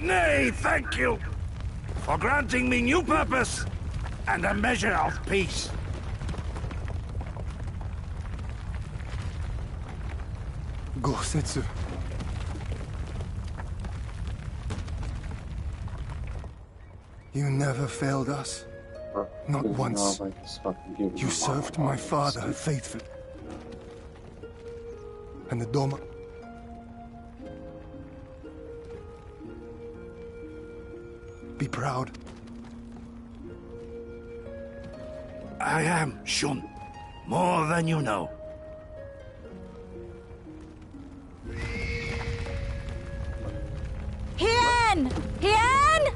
Nay, thank you for granting me new purpose and a measure of peace. Gosetsu. You never failed us. Not once. You served my father faithfully. And the Doma. Be proud. I am, Shun. More than you know. Hien! Hien!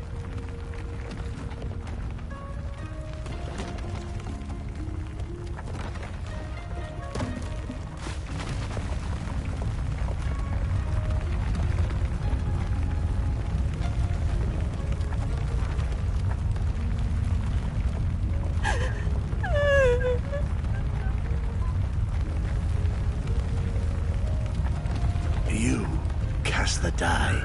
You cast the die.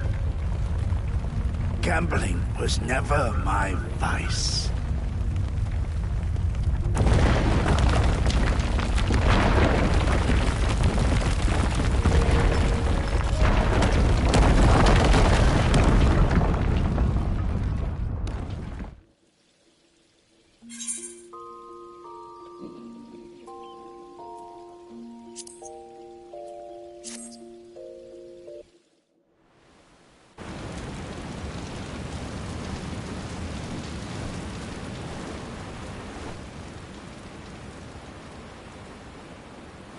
Gambling was never my vice.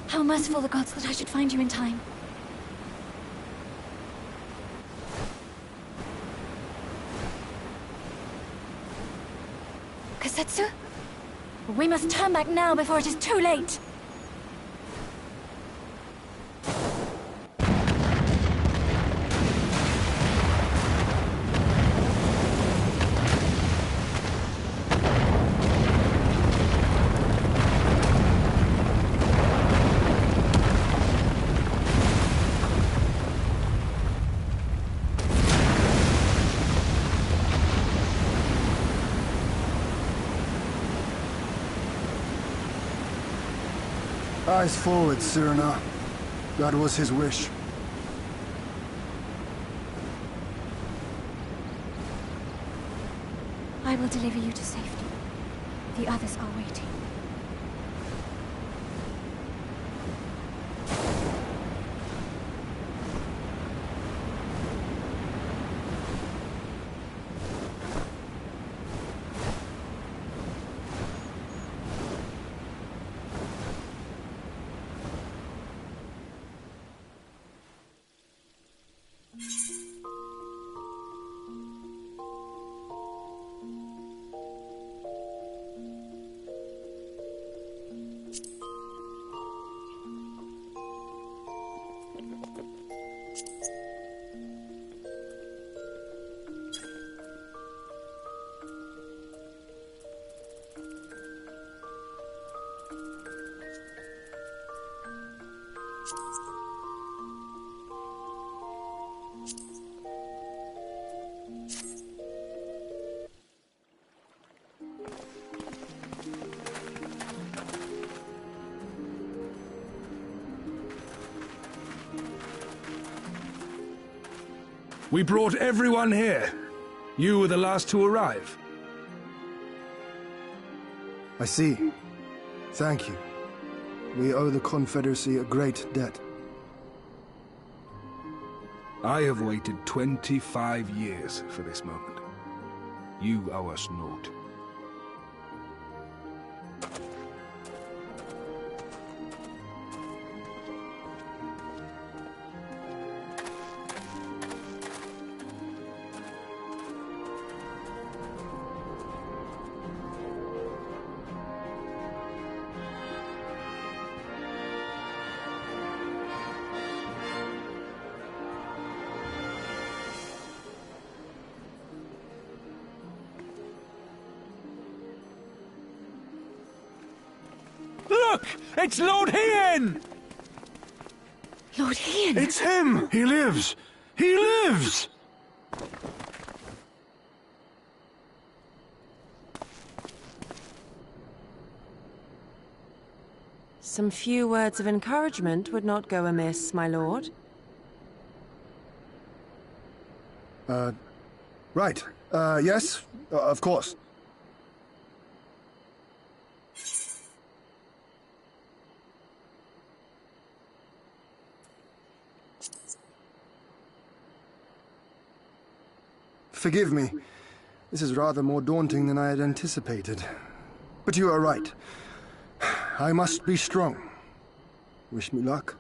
How merciful the gods that I should find you in time. Kasetsu? We must turn back now before it is too late. Eyes forward, Cyrano. That was his wish. I will deliver you to safety. The others are waiting. We brought everyone here. You were the last to arrive. I see. Thank you. We owe the Confederacy a great debt. I have waited 25 years for this moment. You owe us naught. Look! It's Lord Hien! Lord Hien? It's him! He lives! He lives! Some few words of encouragement would not go amiss, my lord. Right. Yes, of course. Forgive me. This is rather more daunting than I had anticipated. But you are right. I must be strong. Wish me luck.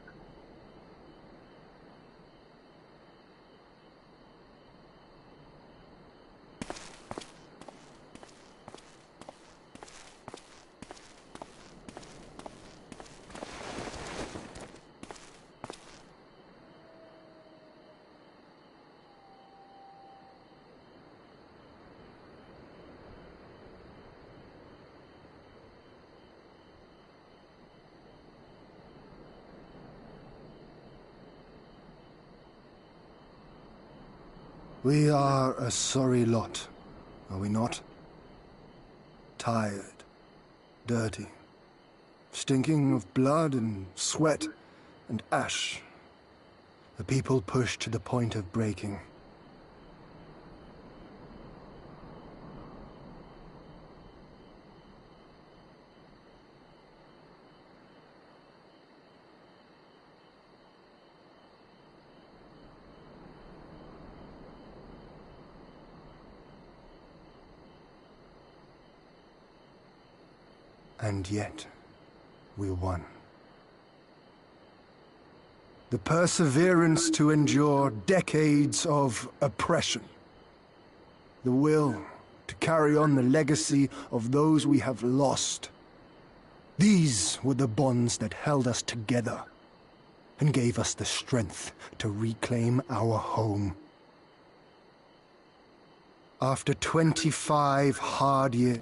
We are a sorry lot, are we not? Tired, dirty, stinking of blood and sweat and ash. The people pushed to the point of breaking. And yet, we won. The perseverance to endure decades of oppression. The will to carry on the legacy of those we have lost. These were the bonds that held us together and gave us the strength to reclaim our home. After 25 hard years,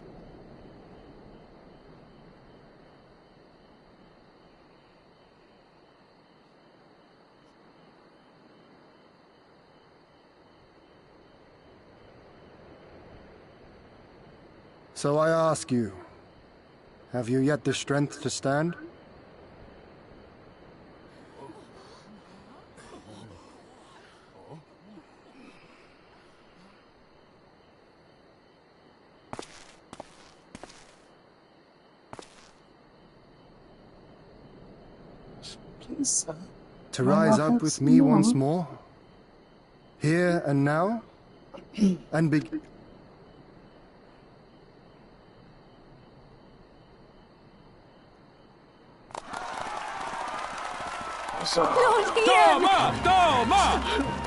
so I ask you, have you yet the strength to stand? Please, sir. To rise up with me once more? Here and now? And begin... Lord Hien! Doma!